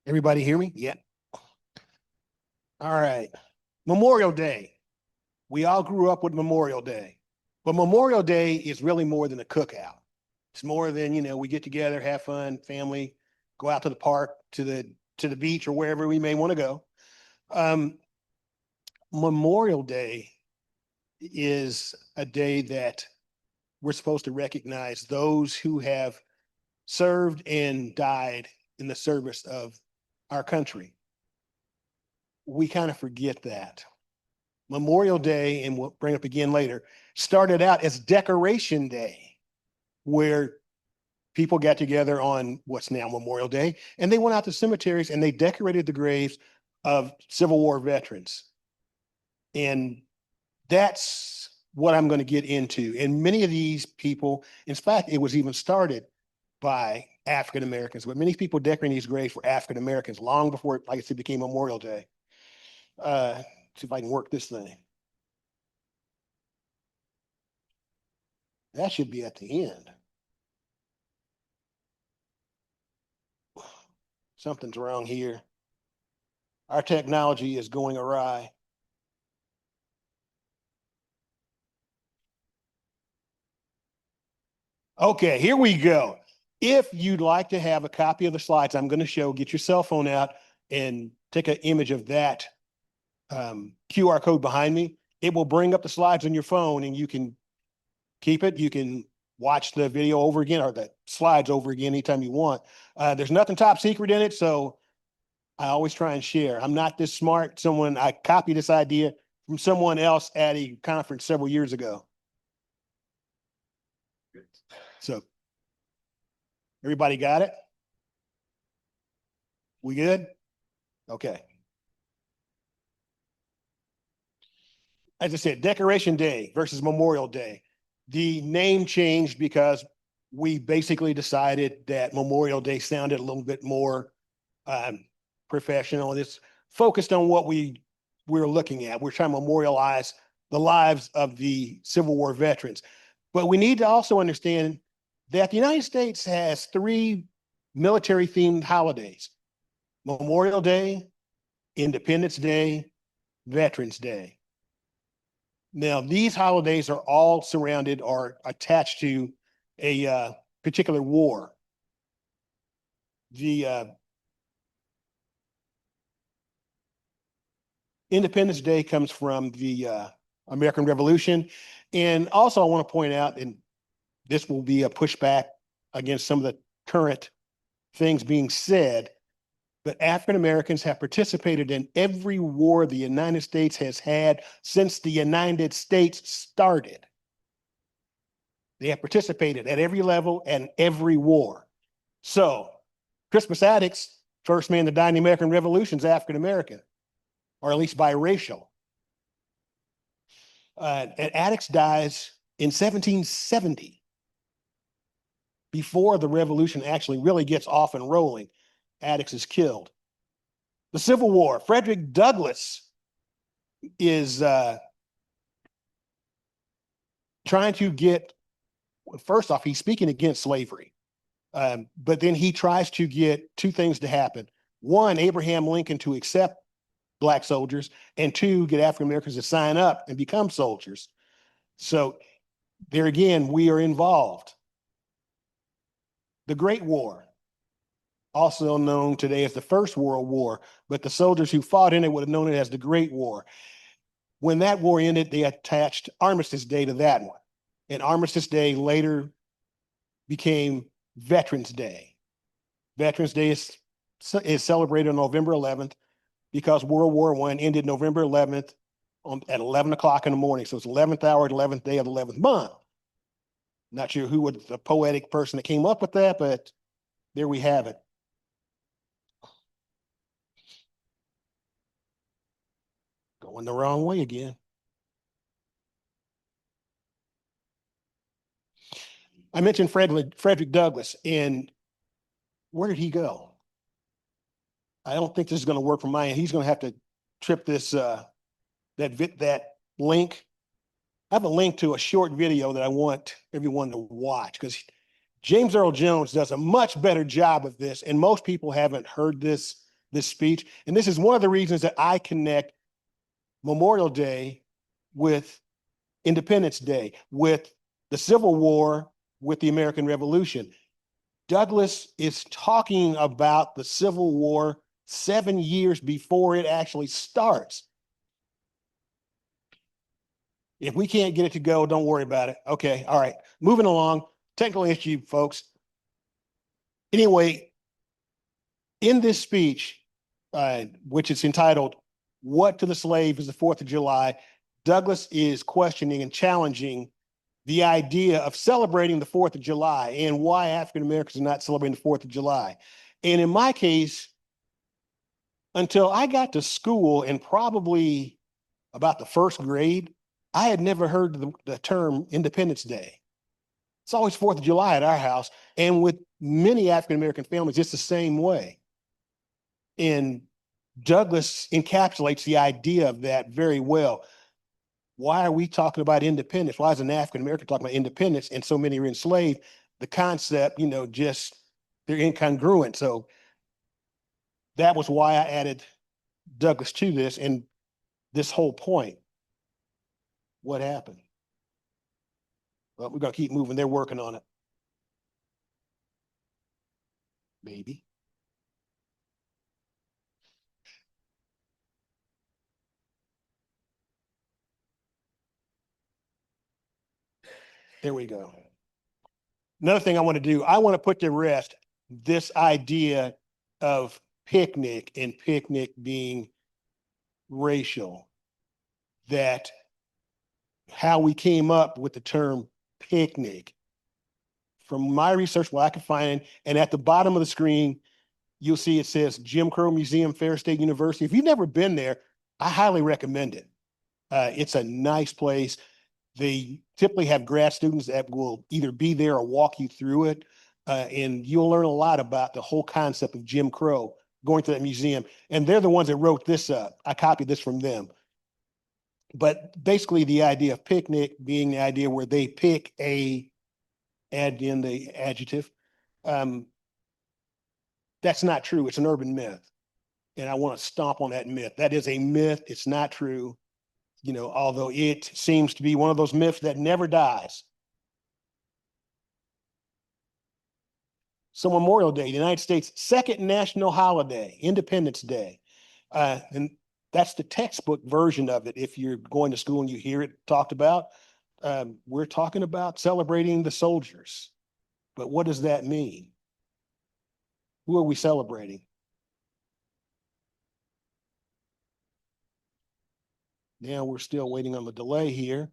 Everybody hear me? Yeah. All right. Memorial Day. We all grew up with Memorial Day, but Memorial Day is really more than a cookout. It's more than, we get together, have fun, family, go out to the park, to the beach or wherever we may want to go. Um, Memorial Day is a day that we're supposed to recognize those who have served and died in the service of our country. We kind of forget that. Memorial Day, and we'll bring up again later, started out as Decoration Day, where people got together on what's now Memorial Day, and they went out to cemeteries and they decorated the graves of Civil War veterans. And that's what I'm going to get into. And many of these people, in fact, it was even started by African Americans, but many people decorating these graves were African Americans long before, like I said, became Memorial Day. See if I can work this thing. That should be at the end. Something's wrong here. Our technology is going awry. Okay, here we go. If you'd like to have a copy of the slides I'm going to show, get your cell phone out and take an image of that QR code behind me. It will bring up the slides on your phone and you can keep it. You can watch the video over again or the slides over again anytime you want. There's nothing top secret in it, so I always try and share. I'm not this smart. I copied this idea from someone else at a conference several years ago. So everybody got it? We good? Okay. As I said, Decoration Day versus Memorial Day. The name changed because we basically decided that Memorial Day sounded a little bit more professional. It's focused on what we're looking at. We're trying to memorialize the lives of the Civil War veterans. But we need to also understand that the United States has three military-themed holidays: Memorial Day, Independence Day, Veterans Day. Now, these holidays are all surrounded or attached to a particular war. The Independence Day comes from the American Revolution. And also, I want to point out, and this will be a pushback against some of the current things being said, but African Americans have participated in every war the United States has had since the United States started. They have participated at every level and every war. So, Crispus Attucks, first man to die in the American Revolution, is African American, or at least biracial. And Attucks dies in 1770, before the revolution actually really gets off and rolling. Attucks is killed. The Civil War, Frederick Douglass is trying to get, first off, he's speaking against slavery. But then he tries to get two things to happen. One, Abraham Lincoln to accept Black soldiers, and two, get African Americans to sign up and become soldiers. So there again, we are involved. The Great War, also known today as the First World War, but the soldiers who fought in it would have known it as the Great War. When that war ended, they attached Armistice Day to that one. And Armistice Day later became Veterans Day. Veterans Day is celebrated on November 11th because World War I ended November 11th at 11 o'clock in the morning. So it's 11th hour, 11th day of the 11th month. Not sure who was the poetic person that came up with that, but there we have it. Going the wrong way again. I mentioned Frederick Douglass, and where did he go? I don't think this is going to work for my end. He's going to have to trip this that link. I have a link to a short video that I want everyone to watch because James Earl Jones does a much better job of this, and most people haven't heard this this speech. And this is one of the reasons that I connect Memorial Day with Independence Day, with the Civil War, with the American Revolution. Douglass is talking about the Civil War 7 years before it actually starts. If we can't get it to go, don't worry about it. Okay, all right. Moving along. Technical issue, folks. Anyway, in this speech, which is entitled, "What to the Slave is the 4th of July," Douglass is questioning and challenging the idea of celebrating the 4th of July and why African Americans are not celebrating the 4th of July. And in my case, until I got to school and probably about the 1st grade, I had never heard the term Independence Day. It's always 4th of July at our house. And with many African American families, it's the same way. And Douglass encapsulates the idea of that very well. Why are we talking about independence? Why is an African American talking about independence and so many are enslaved? The concept, just they're incongruent. So that was why I added Douglass to this and this whole point. What happened? Well, we're going to keep moving. They're working on it. Maybe. There we go. Another thing I want to do, I want to put to rest this idea of picnic and picnic being racial, that how we came up with the term picnic. From my research, what I could find, and at the bottom of the screen, you'll see it says Jim Crow Museum, Ferris State University. If you've never been there, I highly recommend it. It's a nice place. They typically have grad students that will either be there or walk you through it. And you'll learn a lot about the whole concept of Jim Crow going to that museum. And they're the ones that wrote this up. I copied this from them. But basically the idea of picnic being the idea where they pick add in the adjective. That's not true. It's an urban myth. And I want to stomp on that myth. That is a myth. It's not true. Although it seems to be one of those myths that never dies. So Memorial Day, the United States' second national holiday, Independence Day. And that's the textbook version of it. If you're going to school and you hear it talked about, we're talking about celebrating the soldiers. But what does that mean? Who are we celebrating? Now we're still waiting on the delay here.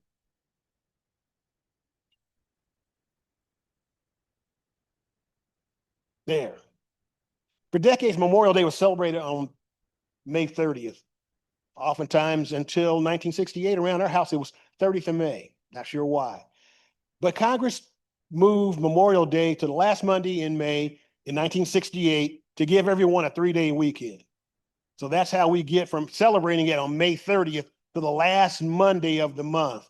There. For decades, Memorial Day was celebrated on May 30th. Oftentimes until 1968, around our house, it was 30th of May. Not sure why. But Congress moved Memorial Day to the last Monday in May in 1968 to give everyone a 3-day weekend. So that's how we get from celebrating it on May 30th to the last Monday of the month.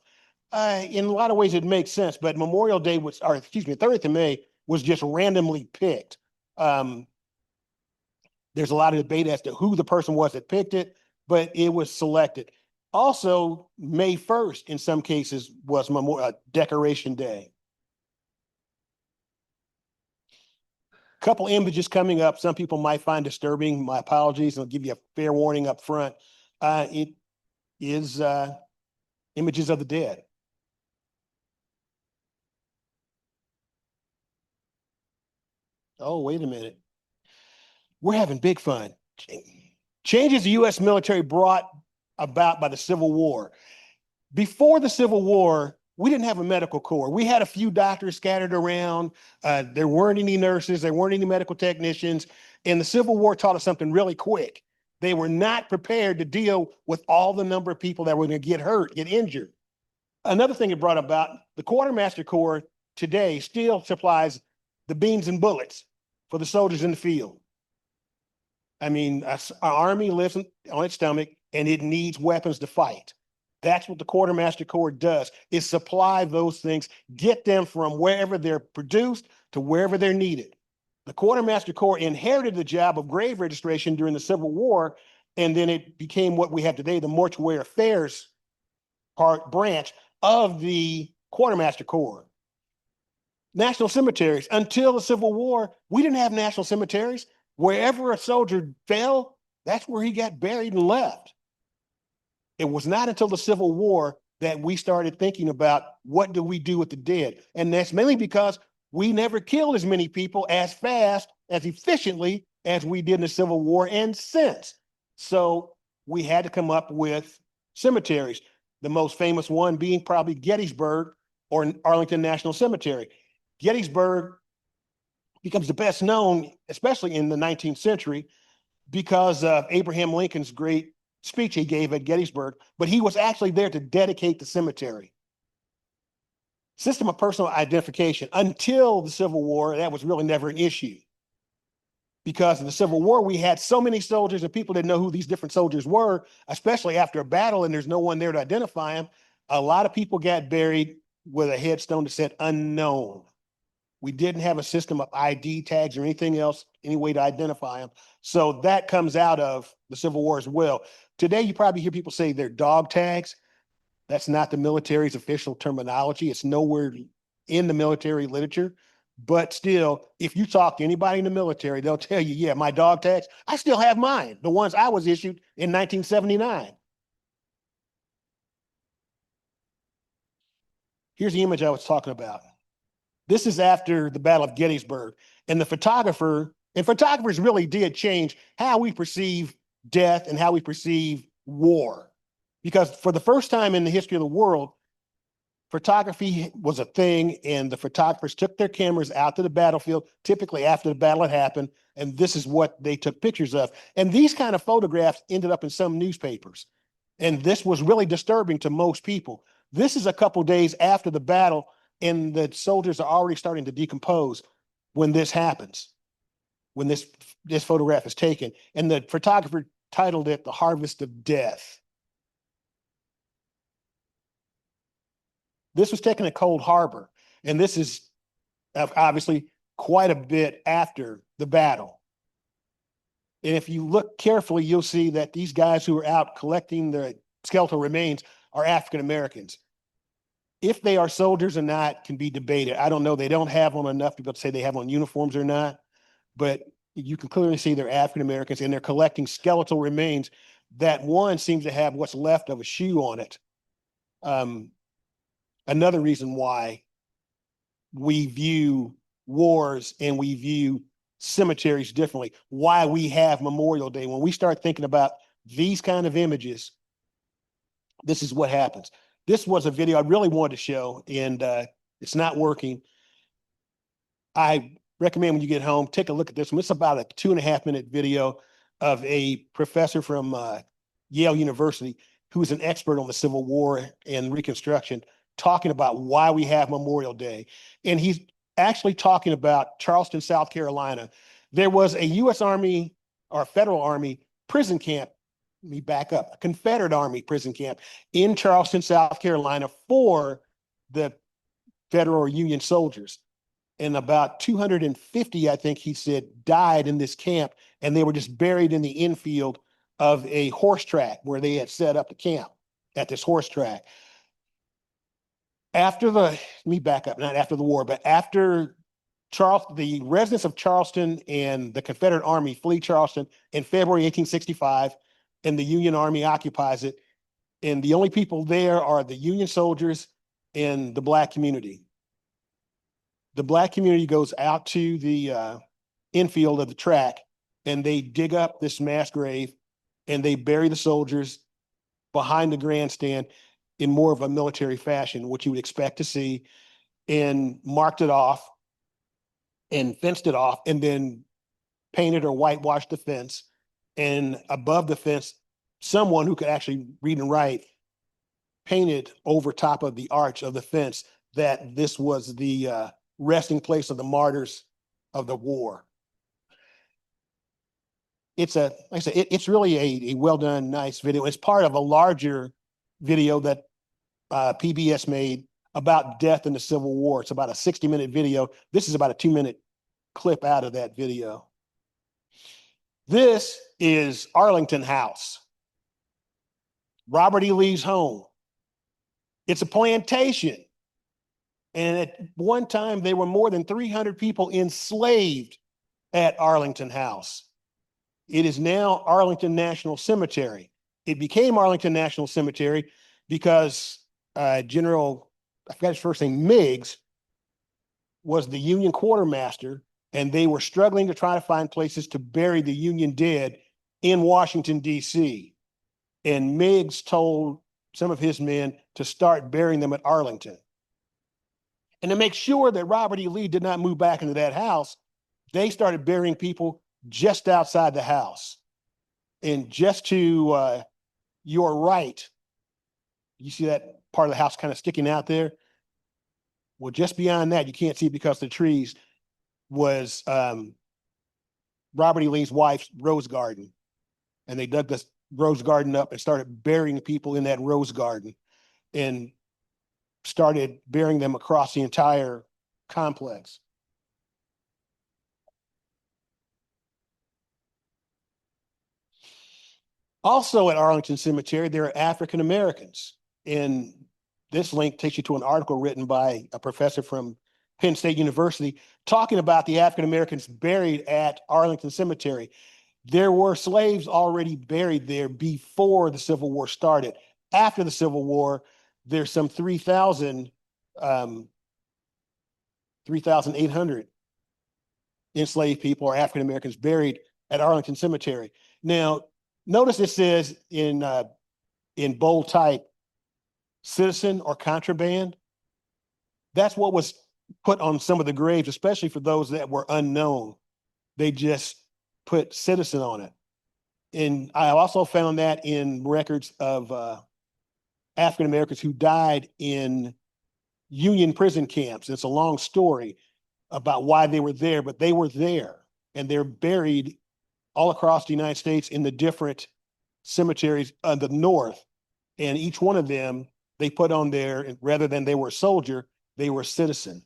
In a lot of ways, it makes sense, but Memorial Day 30th of May was just randomly picked. There's a lot of debate as to who the person was that picked it, but it was selected. Also, May 1st, in some cases, was Decoration Day. Couple images coming up. Some people might find disturbing. My apologies. I'll give you a fair warning up front. It is images of the dead. Oh, wait a minute. We're having big fun. Changes the U.S. military brought about by the Civil War. Before the Civil War, we didn't have a medical corps. We had a few doctors scattered around. There weren't any nurses. There weren't any medical technicians. And the Civil War taught us something really quick. They were not prepared to deal with all the number of people that were going to get hurt, get injured. Another thing it brought about, the Quartermaster Corps today still supplies the beans and bullets for the soldiers in the field. I mean, our army lives on its stomach and it needs weapons to fight. That's what the Quartermaster Corps does, is supply those things, get them from wherever they're produced to wherever they're needed. The Quartermaster Corps inherited the job of grave registration during the Civil War, and then it became what we have today, the mortuary affairs branch of the Quartermaster Corps. National cemeteries. Until the Civil War, we didn't have national cemeteries. Wherever a soldier fell, that's where he got buried and left. It was not until the Civil War that we started thinking about what do we do with the dead. And that's mainly because we never killed as many people as fast, as efficiently as we did in the Civil War and since. So we had to come up with cemeteries. The most famous one being probably Gettysburg or Arlington National Cemetery. Gettysburg becomes the best known, especially in the 19th century, because of Abraham Lincoln's great speech he gave at Gettysburg, but he was actually there to dedicate the cemetery. System of personal identification. Until the Civil War, that was really never an issue. Because in the Civil War, we had so many soldiers and people didn't know who these different soldiers were, especially after a battle and there's no one there to identify them. A lot of people got buried with a headstone that said unknown. We didn't have a system of ID tags or anything else, any way to identify them. So that comes out of the Civil War as well. Today, you probably hear people say they're dog tags. That's not the military's official terminology. It's nowhere in the military literature. But still, if you talk to anybody in the military, they'll tell you, yeah, my dog tags, I still have mine, the ones I was issued in 1979. Here's the image I was talking about. This is after the Battle of Gettysburg. And photographers really did change how we perceive death and how we perceive war. Because for the first time in the history of the world, photography was a thing, and the photographers took their cameras out to the battlefield, typically after the battle had happened, and this is what they took pictures of. And these kind of photographs ended up in some newspapers. And this was really disturbing to most people. This is a couple days after the battle, and the soldiers are already starting to decompose when this happens, when this photograph is taken. And the photographer titled it "The Harvest of Death." This was taken at Cold Harbor, and this is obviously quite a bit after the battle. And if you look carefully, you'll see that these guys who are out collecting the skeletal remains are African Americans. If they are soldiers or not can be debated. I don't know. They don't have on enough people to say they have on uniforms or not, but you can clearly see they're African Americans, and they're collecting skeletal remains. That one seems to have what's left of a shoe on it. Another reason why we view wars and we view cemeteries differently, why we have Memorial Day. When we start thinking about these kind of images, this is what happens. This was a video I really wanted to show, and it's not working. I recommend when you get home, take a look at this one. It's about a 2.5-minute video of a professor from Yale University who's an expert on the Civil War and Reconstruction, talking about why we have Memorial Day. And he's actually talking about Charleston, South Carolina. There was a U.S. Army or Federal Army prison camp, let me back up, a Confederate Army prison camp in Charleston, South Carolina for the Federal or Union soldiers. And about 250, I think he said, died in this camp, and they were just buried in the infield of a horse track where they had set up the camp at this horse track. Let me back up, not after the war, but after the residents of Charleston and the Confederate Army flee Charleston in February 1865, and the Union Army occupies it. And the only people there are the Union soldiers and the Black community. The Black community goes out to the infield of the track, and they dig up this mass grave, and they bury the soldiers behind the grandstand in more of a military fashion, which you would expect to see, and marked it off and fenced it off, and then painted or whitewashed the fence. And above the fence, someone who could actually read and write painted over top of the arch of the fence that this was the resting place of the martyrs of the war. It's like I said, it's really a well done, nice video. It's part of a larger video that PBS made about death in the Civil War. It's about a 60-minute video. This is about a 2-minute clip out of that video. This is Arlington House, Robert E. Lee's home. It's a plantation. And at one time, there were more than 300 people enslaved at Arlington House. It is now Arlington National Cemetery. It became Arlington National Cemetery because General, I forgot his first name, Meigs, was the Union quartermaster, and they were struggling to try to find places to bury the Union dead in Washington, D.C. And Meigs told some of his men to start burying them at Arlington. And to make sure that Robert E. Lee did not move back into that house, they started burying people just outside the house. And just to your right, you see that part of the house kind of sticking out there? Well, just beyond that, you can't see it because of the trees, was Robert E. Lee's wife's rose garden. And they dug this rose garden up and started burying people in that rose garden and started burying them across the entire complex. Also at Arlington Cemetery, there are African Americans. And this link takes you to an article written by a professor from Penn State University talking about the African Americans buried at Arlington Cemetery. There were slaves already buried there before the Civil War started. After the Civil War, there's some 3,800 enslaved people or African Americans buried at Arlington Cemetery. Now, notice it says in bold type, citizen or contraband. That's what was put on some of the graves, especially for those that were unknown. They just put citizen on it. And I also found that in records of African Americans who died in Union prison camps. It's a long story about why they were there, but they were there, and they're buried all across the United States in the different cemeteries of the North. And each one of them, they put on there, rather than they were a soldier, they were a citizen.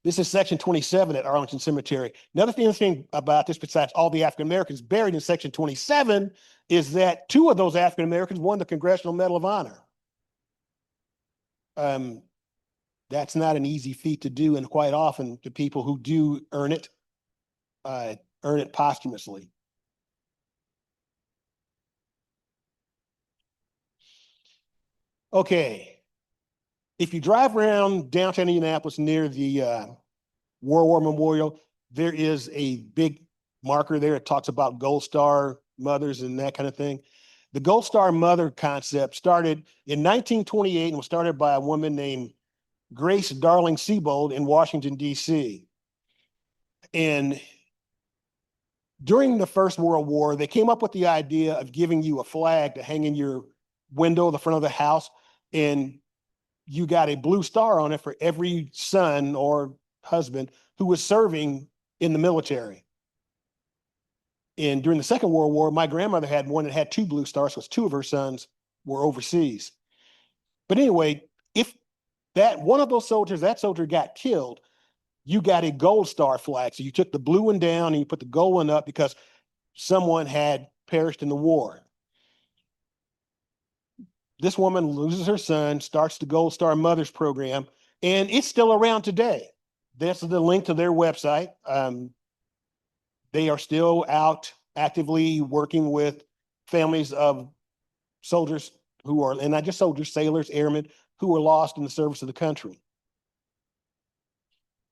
This is section 27 at Arlington Cemetery. Another thing about this, besides all the African Americans buried in section 27, is that 2 of those African Americans won the Congressional Medal of Honor. That's not an easy feat to do, and quite often the people who do earn it posthumously. Okay, if you drive around downtown Indianapolis near the World War Memorial, there is a big marker there. It talks about Gold Star mothers and that kind of thing. The Gold Star mother concept started in 1928 and was started by a woman named Grace Darling Siebold in Washington, D.C. And during the First World War, they came up with the idea of giving you a flag to hang in your window, the front of the house, and you got a blue star on it for every son or husband who was serving in the military. And during the Second World War, my grandmother had one that had 2 blue stars because 2 of her sons were overseas. But anyway, if that one of those soldiers, that soldier got killed, you got a Gold Star flag. So you took the blue one down and you put the gold one up because someone had perished in the war. This woman loses her son, starts the Gold Star Mothers program, and it's still around today. That's the link to their website. They are still out actively working with families of soldiers who are, and not just soldiers, sailors, airmen, who were lost in the service of the country.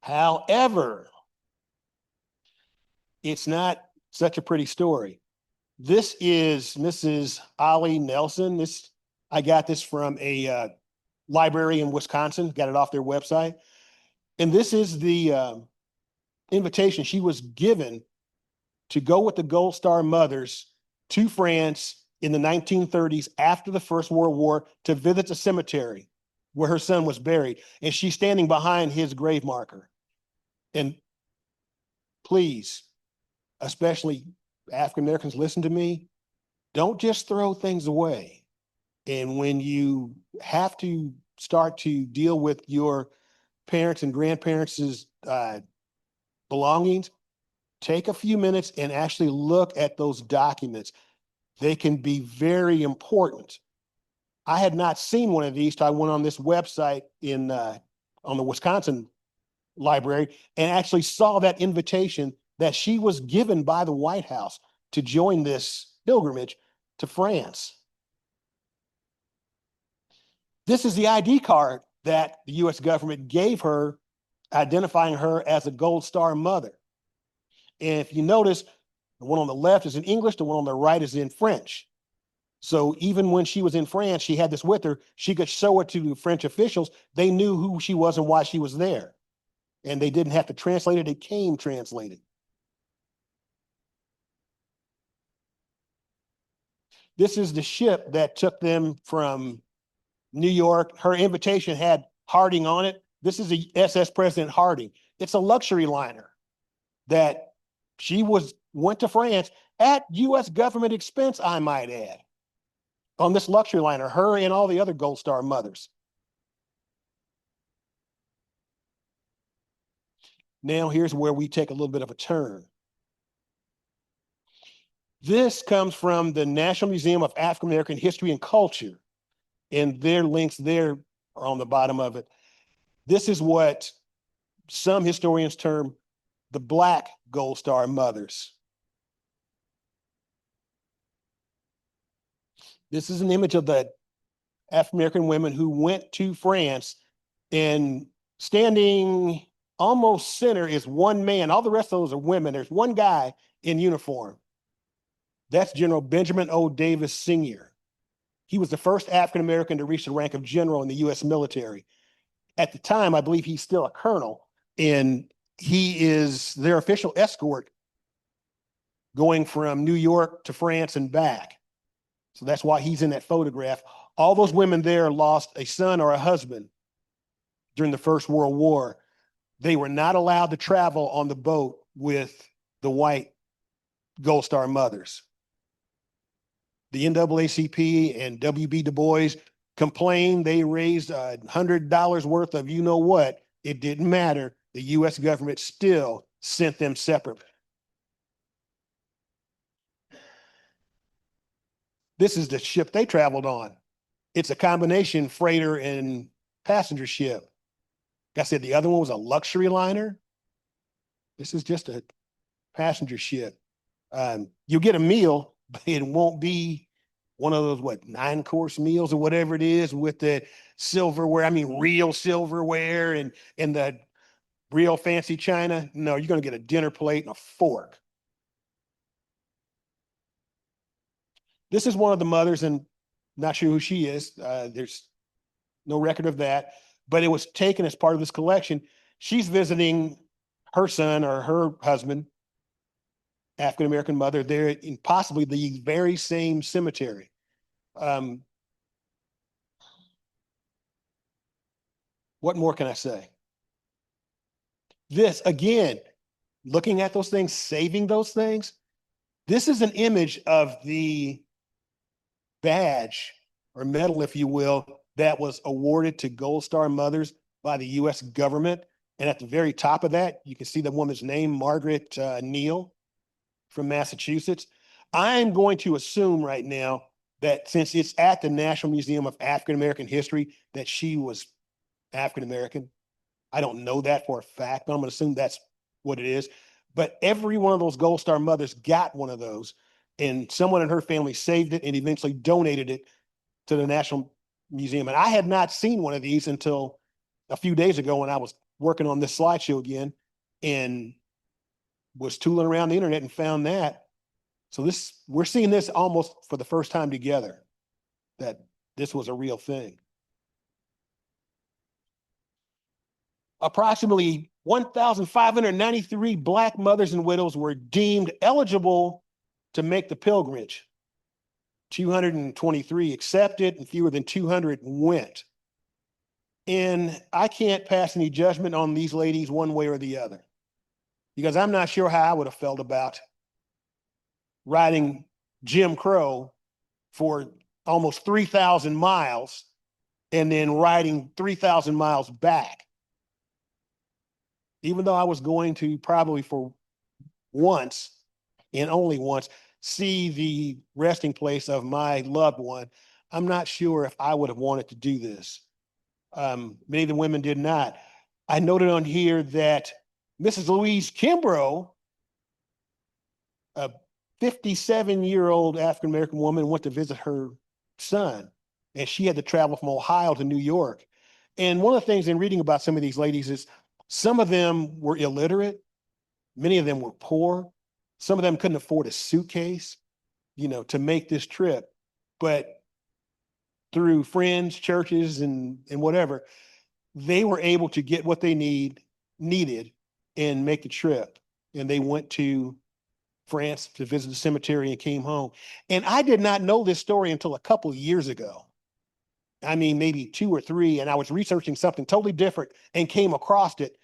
However, it's not such a pretty story. This is Mrs. Ollie Nelson. I got this from a library in Wisconsin, got it off their website. And this is the invitation she was given to go with the Gold Star mothers to France in the 1930s after the First World War to visit the cemetery where her son was buried. And she's standing behind his grave marker. And please, especially African Americans, listen to me. Don't just throw things away. And when you have to start to deal with your parents and grandparents' belongings, take a few minutes and actually look at those documents. They can be very important. I had not seen one of these till I went on this website on the Wisconsin library and actually saw that invitation that she was given by the White House to join this pilgrimage to France. This is the ID card that the US government gave her, identifying her as a Gold Star mother. And if you notice, the one on the left is in English, the one on the right is in French. So even when she was in France, she had this with her. She could show it to the French officials. They knew who she was and why she was there. And they didn't have to translate it. It came translated. This is the ship that took them from New York. Her invitation had Harding on it. This is the SS President Harding. It's a luxury liner that she went to France at US government expense, I might add, on this luxury liner, her and all the other Gold Star mothers. Now here's where we take a little bit of a turn. This comes from the National Museum of African American History and Culture, and their links there are on the bottom of it. This is what some historians term the Black Gold Star mothers. This is an image of the African American women who went to France, and standing almost center is one man. All the rest of those are women. There's one guy in uniform. That's General Benjamin O. Davis Sr. He was the first African American to reach the rank of general in the US military. At the time, I believe he's still a colonel, and he is their official escort going from New York to France and back. So that's why he's in that photograph. All those women there lost a son or a husband during the First World War. They were not allowed to travel on the boat with the white Gold Star mothers. The NAACP and W.B. Du Bois complained they raised $100 worth of you know what. It didn't matter. The US government still sent them separately. This is the ship they traveled on. It's a combination freighter and passenger ship. Like I said, the other one was a luxury liner. This is just a passenger ship. You'll get a meal, but it won't be one of those, 9-course meals or whatever it is with the silverware. I mean, real silverware and the real fancy china. No, you're going to get a dinner plate and a fork. This is one of the mothers, and not sure who she is. There's no record of that, but it was taken as part of this collection. She's visiting her son or her husband, African-American mother, there in possibly the very same cemetery. What more can I say? This, again, looking at those things, saving those things, this is an image of the badge or medal, if you will, that was awarded to Gold Star mothers by the US government. And at the very top of that, you can see the woman's name, Margaret Neal from Massachusetts. I'm going to assume right now that since it's at the National Museum of African American History, that she was African American. I don't know that for a fact, but I'm going to assume that's what it is. But every one of those Gold Star mothers got one of those, and someone in her family saved it and eventually donated it to the National Museum. And I had not seen one of these until a few days ago when I was working on this slideshow again and was tooling around the internet and found that. So we're seeing this almost for the first time together, that this was a real thing. Approximately 1,593 Black mothers and widows were deemed eligible to make the pilgrimage. 223 accepted and fewer than 200 went. And I can't pass any judgment on these ladies one way or the other, because I'm not sure how I would have felt about riding Jim Crow for almost 3,000 miles and then riding 3,000 miles back. even though I was going to probably for once and only once see the resting place of my loved one, I'm not sure if I would have wanted to do this. Many of the women did not. I noted on here that Mrs. Louise Kimbrough, a 57-year-old African-American woman, went to visit her son, and she had to travel from Ohio to New York. And one of the things in reading about some of these ladies is some of them were illiterate. Many of them were poor. Some of them couldn't afford a suitcase, to make this trip. But through friends, churches, and whatever, they were able to get what they needed and make the trip. And they went to France to visit the cemetery and came home. And I did not know this story until a couple of years ago. I mean, maybe 2 or 3, and I was researching something totally different and came across it.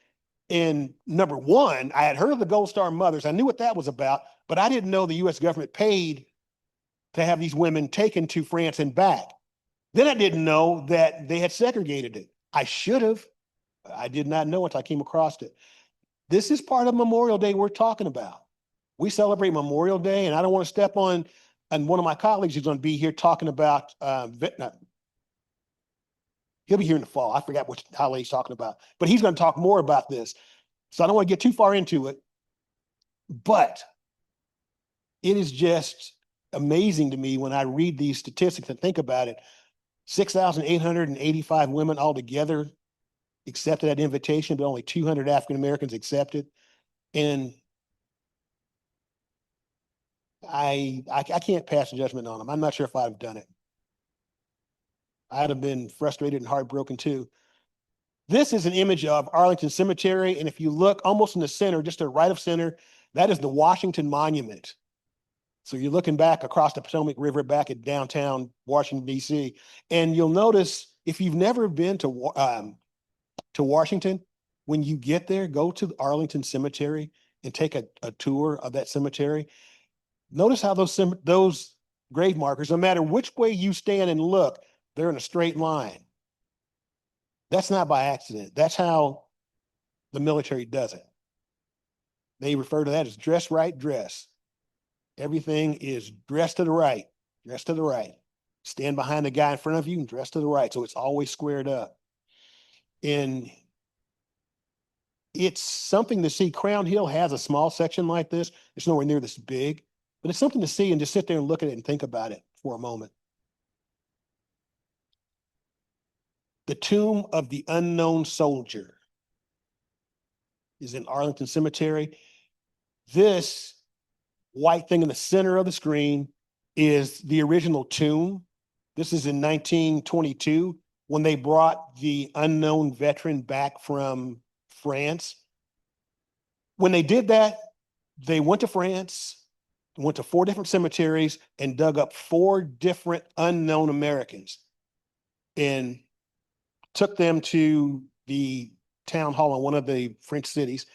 And number one, I had heard of the Gold Star Mothers. I knew what that was about, but I didn't know the U.S. government paid to have these women taken to France and back. Then I didn't know that they had segregated it. I should have. I did not know until I came across it. This is part of Memorial Day we're talking about. We celebrate Memorial Day, and I don't want to step on, and one of my colleagues is going to be here talking about Vietnam. He'll be here in the fall. I forgot which holiday he's talking about, but he's going to talk more about this. So I don't want to get too far into it, but it is just amazing to me when I read these statistics and think about it. 6,885 women altogether accepted that invitation, but only 200 African Americans accepted. And I can't pass a judgment on them. I'm not sure if I'd have done it. I'd have been frustrated and heartbroken too. This is an image of Arlington Cemetery. And if you look almost in the center, just to the right of center, that is the Washington Monument. So you're looking back across the Potomac River back at downtown Washington, D.C. And you'll notice, if you've never been to Washington, when you get there, go to the Arlington Cemetery and take a tour of that cemetery. Notice how those grave markers, no matter which way you stand and look, they're in a straight line. That's not by accident. That's how the military does it. They refer to that as dress right, dress. Everything is dressed to the right, dress to the right. Stand behind the guy in front of you and dress to the right. So it's always squared up. And it's something to see. Crown Hill has a small section like this. It's nowhere near this big, but it's something to see and just sit there and look at it and think about it for a moment. The Tomb of the Unknown Soldier is in Arlington Cemetery. This white thing in the center of the screen is the original tomb. This is in 1922 when they brought the unknown veteran back from France. When they did that, they went to France, went to 4 different cemeteries, and dug up 4 different unknown Americans and took them to the town hall in one of the French cities.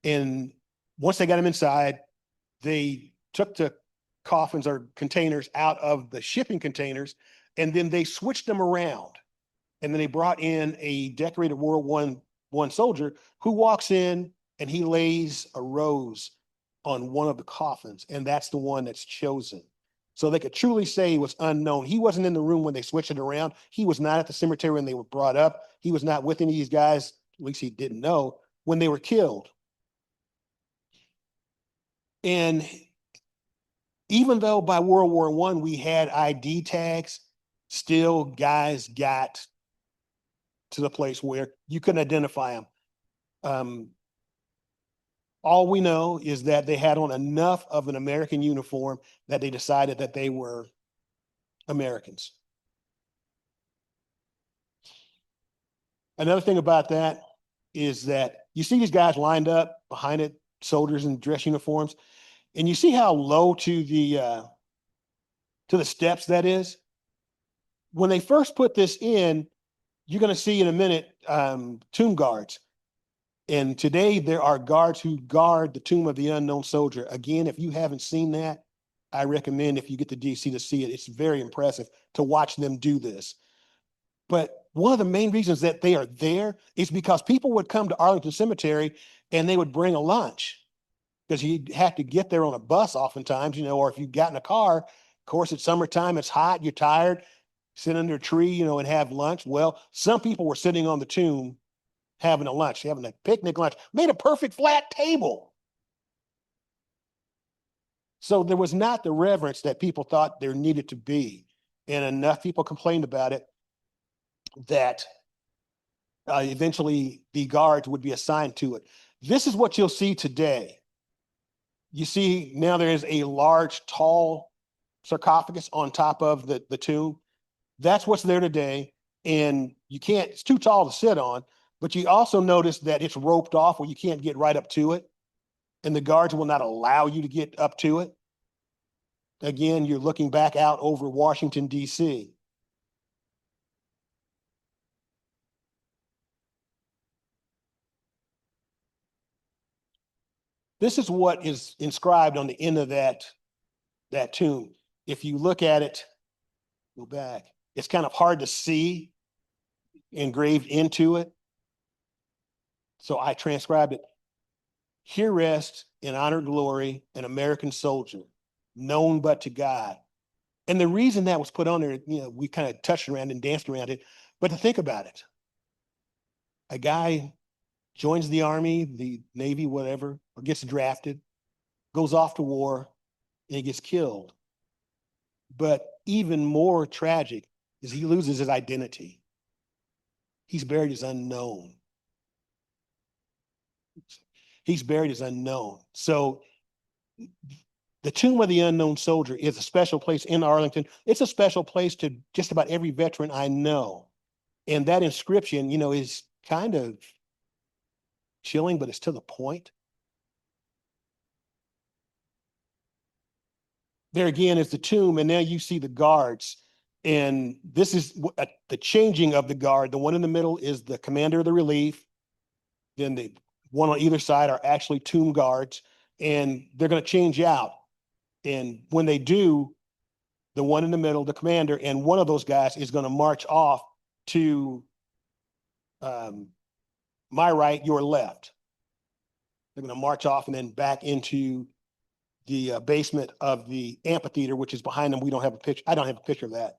And once they got them inside, they took the coffins or containers out of the shipping containers, and then they switched them around. And then they brought in a decorated World War I soldier who walks in and he lays a rose on one of the coffins, and that's the one that's chosen. So they could truly say he was unknown. He wasn't in the room when they switched it around. He was not at the cemetery when they were brought up. He was not with any of these guys, at least he didn't know, when they were killed. And even though by World War I we had ID tags, still guys got to the place where you couldn't identify them. All we know is that they had on enough of an American uniform that they decided that they were Americans. Another thing about that is that you see these guys lined up behind it, soldiers in dress uniforms, and you see how low to the steps that is. When they first put this in, you're going to see in a minute tomb guards. And today there are guards who guard the Tomb of the Unknown Soldier. Again, if you haven't seen that, I recommend if you get to DC to see it. It's very impressive to watch them do this. But one of the main reasons that they are there is because people would come to Arlington Cemetery and they would bring a lunch, because you have to get there on a bus oftentimes, or if you got in a car. Of course, it's summertime, it's hot, you're tired, sit under a tree, and have lunch. Well, some people were sitting on the tomb having a lunch, having a picnic lunch, made a perfect flat table. So there was not the reverence that people thought there needed to be. And enough people complained about it that eventually the guards would be assigned to it. This is what you'll see today. You see now there is a large, tall sarcophagus on top of the tomb. That's what's there today. And it's too tall to sit on, but you also notice that it's roped off where you can't get right up to it. And the guards will not allow you to get up to it. Again, you're looking back out over Washington, D.C. This is what is inscribed on the end of that tomb. If you look at it, go back, it's kind of hard to see engraved into it. So I transcribed it. Here rests in honor and glory an American soldier, known but to God. And the reason that was put on there, we kind of touched around and danced around it, but to think about it, a guy joins the Army, the Navy, whatever, or gets drafted, goes off to war, and he gets killed. But even more tragic is he loses his identity. He's buried as unknown. He's buried as unknown. So the Tomb of the Unknown Soldier is a special place in Arlington. It's a special place to just about every veteran I know. And that inscription, is kind of chilling, but it's to the point. There again is the tomb, and now you see the guards. And this is the changing of the guard. The one in the middle is the commander of the relief. Then the one on either side are actually tomb guards, and they're going to change out. And when they do, the one in the middle, the commander, and one of those guys is going to march off to my right, your left. They're going to march off and then back into the basement of the amphitheater, which is behind them. We don't have a picture. I don't have a picture of that.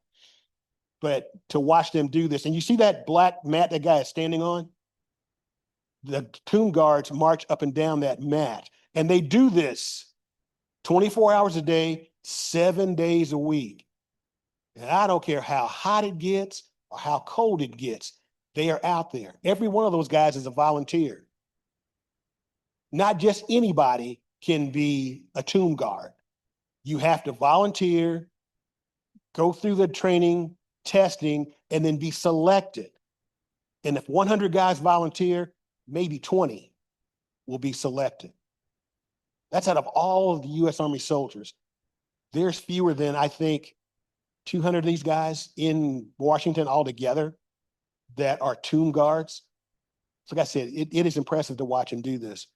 But to watch them do this, and you see that black mat that guy is standing on? The tomb guards march up and down that mat. And they do this 24 hours a day, 7 days a week. And I don't care how hot it gets or how cold it gets, they are out there. Every one of those guys is a volunteer. Not just anybody can be a tomb guard. You have to volunteer, go through the training, testing, and then be selected. And if 100 guys volunteer, maybe 20 will be selected. That's out of all of the U.S. Army soldiers. There's fewer than, I think, 200 of these guys in Washington altogether that are tomb guards. So like I said, it is impressive to watch them do this.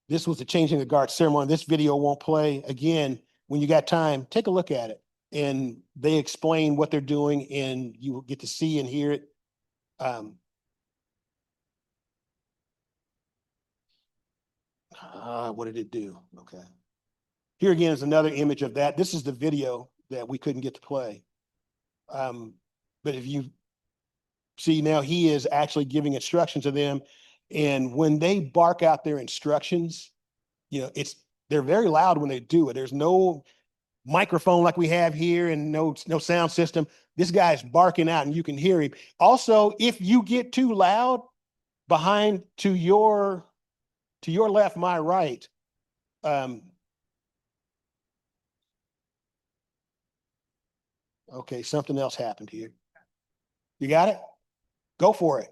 This was the changing the guard ceremony. This video won't play. Again, when you got time, take a look at it. And they explain what they're doing, and you will get to see and hear it. What did it do? Okay. Here again is another image of that. This is the video that we couldn't get to play. But if you see now, he is actually giving instructions to them. And when they bark out their instructions, they're very loud when they do it. There's no microphone like we have here and no sound system. This guy's barking out and you can hear him. Also, if you get too loud behind to your left, my right, okay, something else happened here. You got it? Go for it.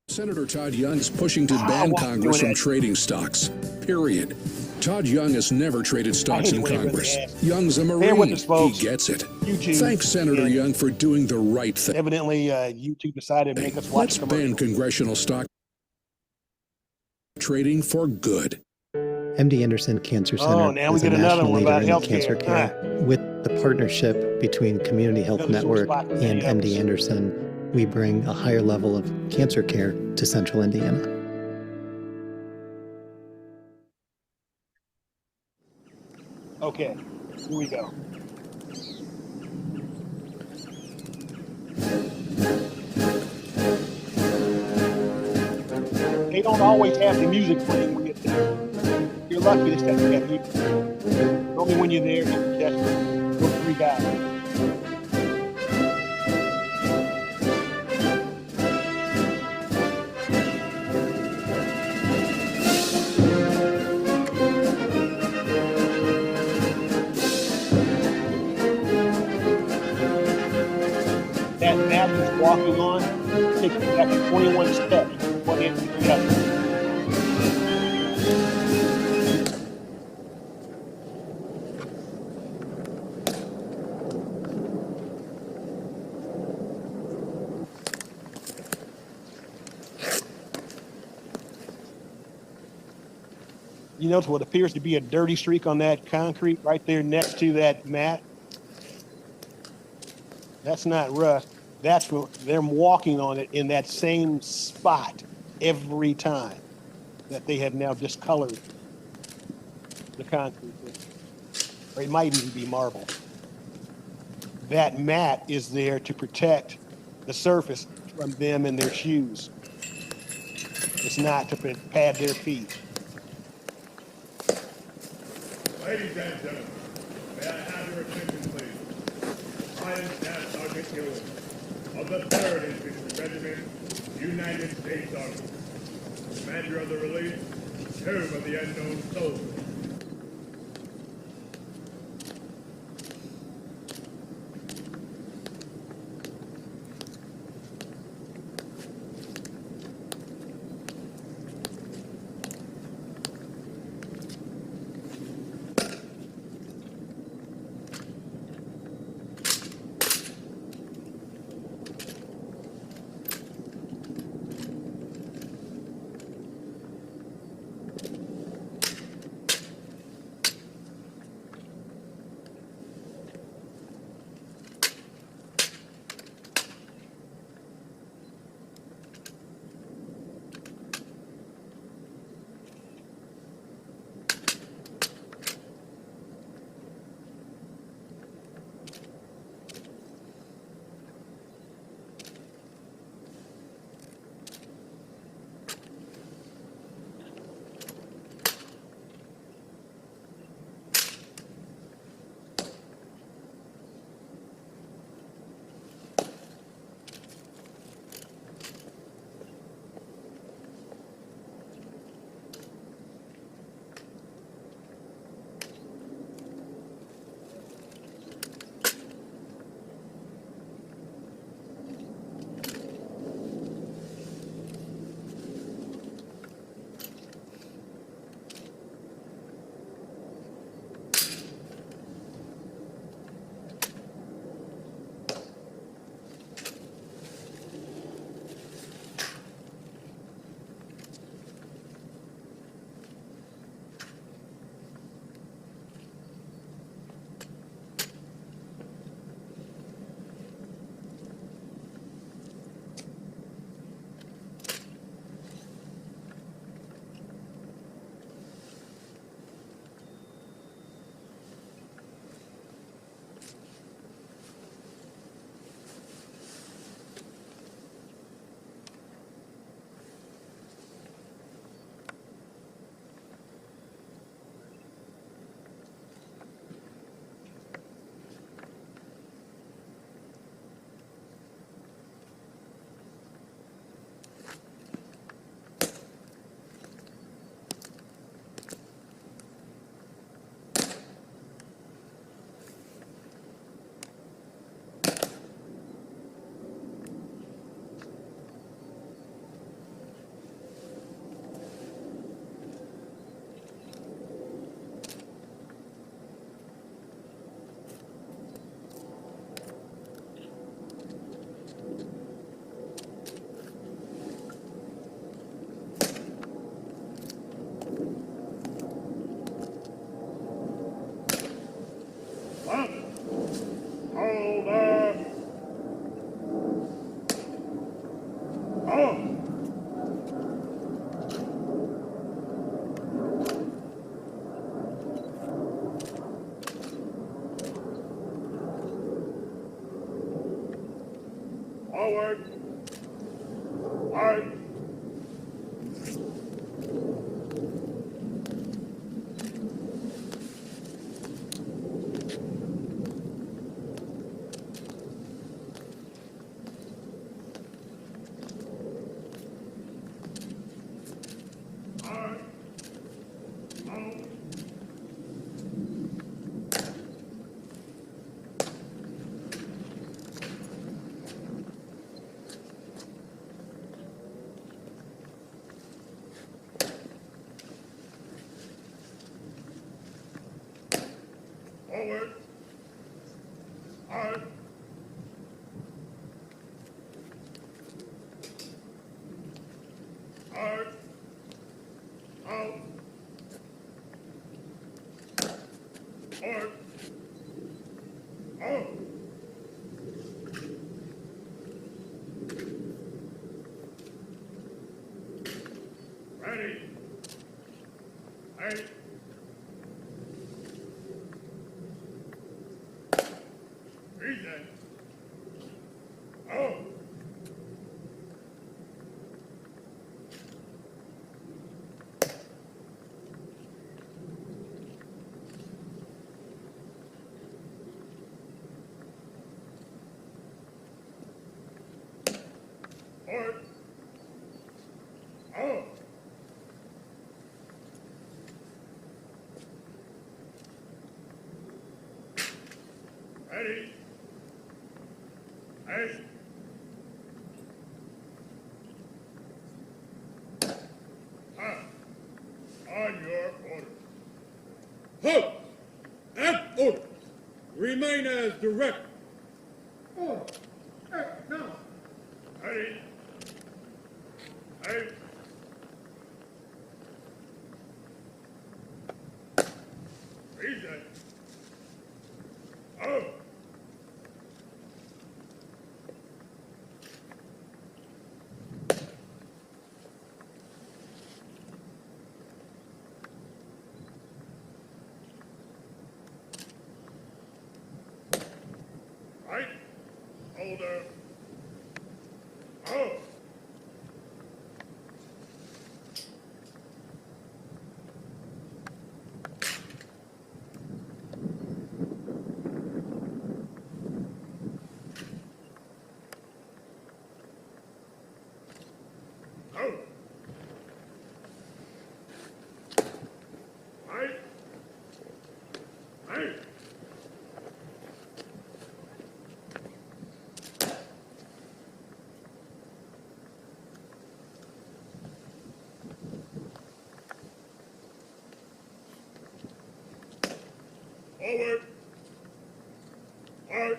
Senator Todd Young is pushing to ban Congress from trading stocks, period. Todd Young has never traded stocks in Congress. Young's a Marine. He gets it. YouTube, thanks, Senator Young, for doing the right thing. Evidently, YouTube decided to make us watch. Let's ban congressional stock trading for good. MD Anderson Cancer Center now we is a get another national one leader about in healthcare. cancer care. With the partnership between Community Health Another sore Network spot for and many of MD us. Anderson, we bring a higher level of cancer care to Central Indiana. Okay, here we go. They don't always have the music playing when you're there. You're lucky this time you have music. Only when you're there, you just those three guys. That mat he's walking on takes actually 21 steps, one into the other. You notice what appears to be a dirty streak on that concrete right there next to that mat? That's not rust. That's them walking on it in that same spot every time that they have now discolored the concrete. Or it might even be marble. That mat is there to protect the surface from them and their shoes. It's not to pad their feet. Ladies and gentlemen, may I have your attention, please? I am Staff Sergeant Gillen of the 3rd Infantry Regiment, United States Army, commander of the relief, Tomb of the Unknown Soldier. March. Forward. March. March. Out. Forward. Out. Ready. Hey. Reason. Oh. Forward. Oh. Ready. Hey. On your order. Halt! At order! Remain as directed. Oh. Hey, no. Ready. Hey. Reason. Oh. Right. Older. Oh. Oh. Right. Hey. Forward. March.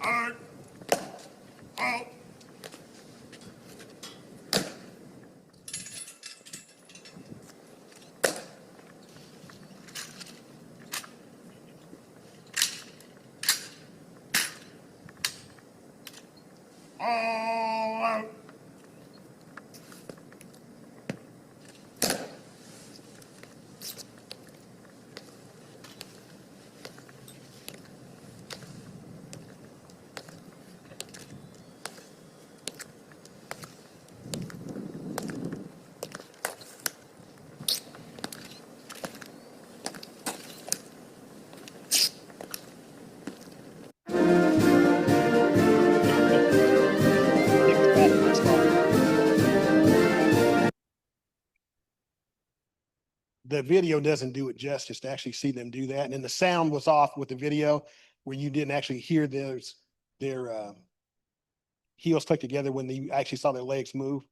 March. Out. All out. The video doesn't do it justice to actually see them do that. And then the sound was off with the video where you didn't actually hear their heels click together when you actually saw their legs move.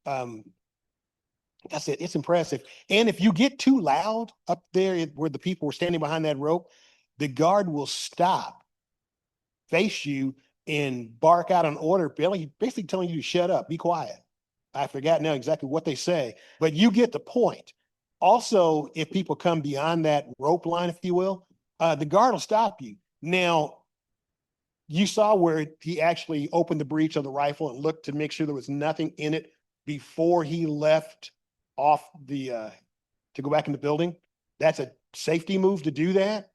That's it. It's impressive. And if you get too loud up there where the people were standing behind that rope, the guard will stop, face you, and bark out an order, basically telling you to shut up, be quiet. I forgot now exactly what they say, but you get the point. Also, if people come beyond that rope line, if you will, the guard will stop you. Now, You saw where he actually opened the breech of the rifle and looked to make sure there was nothing in it before he left off the, to go back in the building. That's a safety move to do that.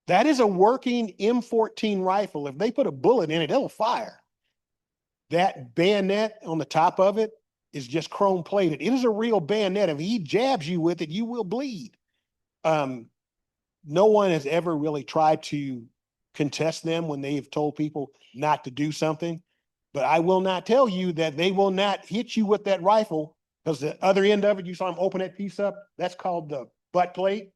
That is a working M14 rifle. If they put a bullet in it, it'll fire. That bayonet on the top of it is just chrome plated. It is a real bayonet. If he jabs you with it, you will bleed. No one has ever really tried to contest them when they've told people not to do something. But I will not tell you that they will not hit you with that rifle, because the other end of it, you saw him open that piece up. That's called the butt plate.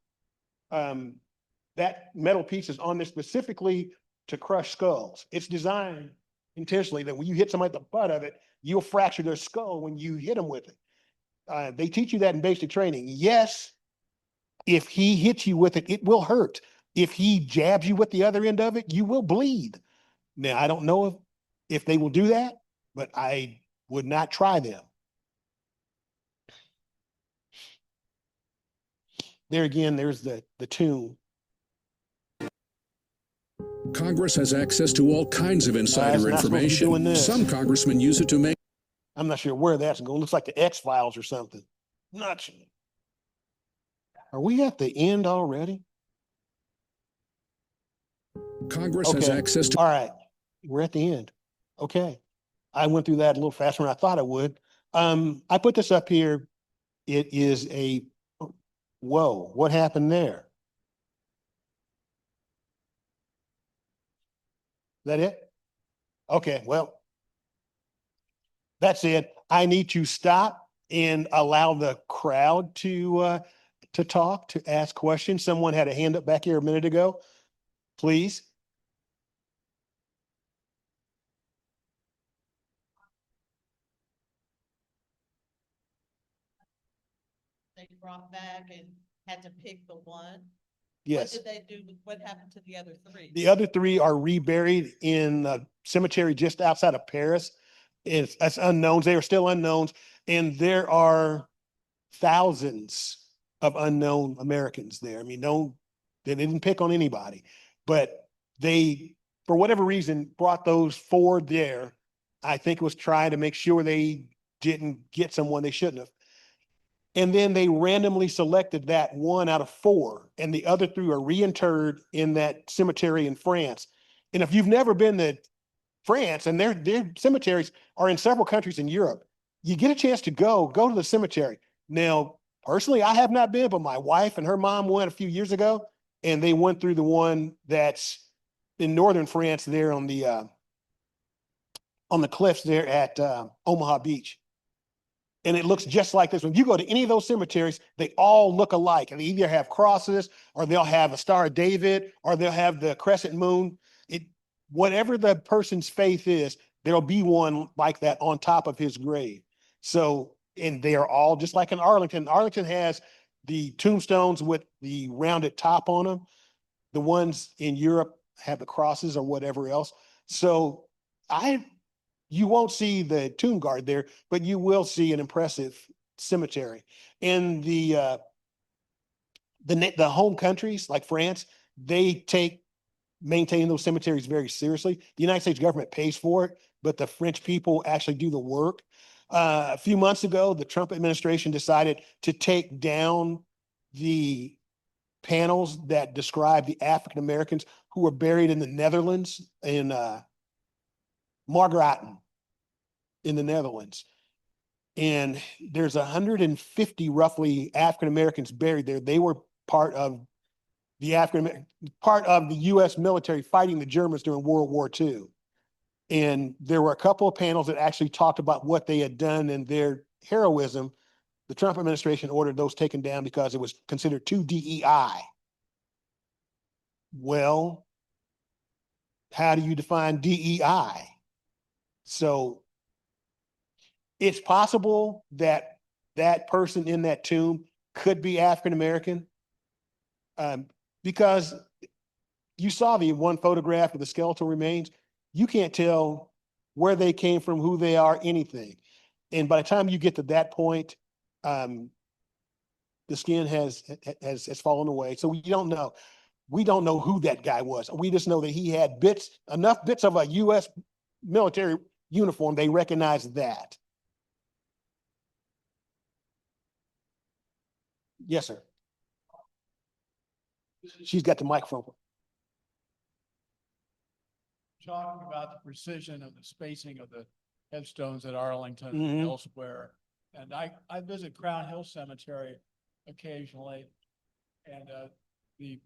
That metal piece is on there specifically to crush skulls. It's designed intentionally that when you hit somebody at the butt of it, you'll fracture their skull when you hit them with it. They teach you that in basic training. Yes, if he hits you with it, it will hurt. If he jabs you with the other end of it, you will bleed. Now, I don't know if they will do that, but I would not try them. There again, there's the tomb. Congress has access to all kinds of insider information. Some congressmen use it to make... I'm not sure where that's going. It looks like the X-Files or something. Not sure. Are we at the end already? Congress has access to... All right. We're at the end. Okay. I went through that a little faster than I thought I would. I put this up here. It is a... Whoa, what happened there? Is that it? Okay, well, that's it. I need to stop and allow the crowd to talk, to ask questions. Someone had a hand up back here a minute ago. Please. They brought back and had to pick the one. Yes. What did they do? What happened to the other three? The other three are reburied in a cemetery just outside of Paris. That's unknowns. They are still unknowns. And there are thousands of unknown Americans there. I mean, they didn't pick on anybody, but they, for whatever reason, brought those four there. I think it was trying to make sure they didn't get someone they shouldn't have. And then they randomly selected that one out of four, and the other three are reinterred in that cemetery in France. And if you've never been to France, and their cemeteries are in several countries in Europe, you get a chance to go to the cemetery. Now, personally, I have not been, but my wife and her mom went a few years ago, and they went through the one that's in northern France there on the cliffs there at Omaha Beach. And it looks just like this. When you go to any of those cemeteries, they all look alike. And they either have crosses, or they'll have a Star of David, or they'll have the crescent moon. Whatever the person's faith is, there'll be one like that on top of his grave. So, and they are all just like in Arlington. Arlington has the tombstones with the rounded top on them. The ones in Europe have the crosses or whatever else. So you won't see the tomb guard there, but you will see an impressive cemetery. And the home countries like France, they maintain those cemeteries very seriously. The United States government pays for it, but the French people actually do the work. A few months ago, the Trump administration decided to take down the panels that describe the African Americans who were buried in the Netherlands in Margraten in the Netherlands. And there's 150 roughly African Americans buried there. They were part of the U.S. military fighting the Germans during World War II. And there were a couple of panels that actually talked about what they had done and their heroism. The Trump administration ordered those taken down because it was considered too DEI. Well, how do you define DEI? So it's possible that that person in that tomb could be African American, because you saw the one photograph of the skeletal remains. You can't tell where they came from, who they are, anything. And by the time you get to that point, the skin has fallen away. So you don't know. We don't know who that guy was. We just know that he had enough bits of a U.S. military uniform. They recognized that. Yes, sir. She's got the microphone. Talking about the precision of the spacing of the headstones at Arlington and elsewhere. And I visit Crown Hill Cemetery occasionally, and the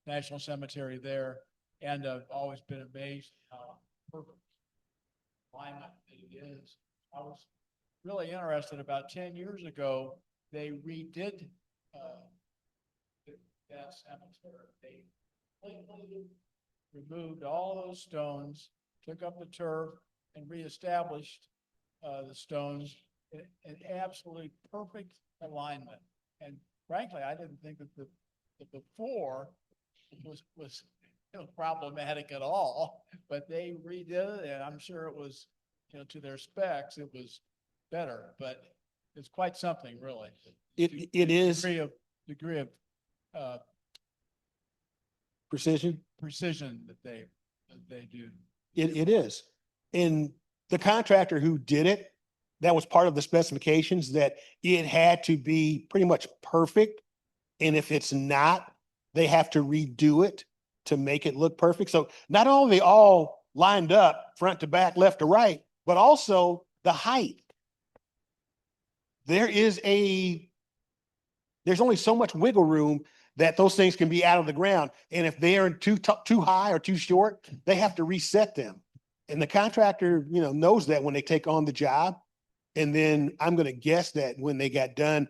National Cemetery there, and I've always been amazed how perfect alignment it is. I was really interested. About 10 years ago, they redid that cemetery. They completely removed all those stones, took up the turf, and reestablished the stones in absolutely perfect alignment. And frankly, I didn't think that the before was problematic at all, but they redid it, and I'm sure it was, to their specs, it was better. But it's quite something, really. It is degree of precision that they do. It is. And the contractor who did it, that was part of the specifications, that it had to be pretty much perfect. And if it's not, they have to redo it to make it look perfect. So not only all lined up front to back, left to right, but also the height. There's only so much wiggle room that those things can be out of the ground. And if they are too high or too short, they have to reset them. And the contractor, knows that when they take on the job. And then I'm going to guess that when they got done,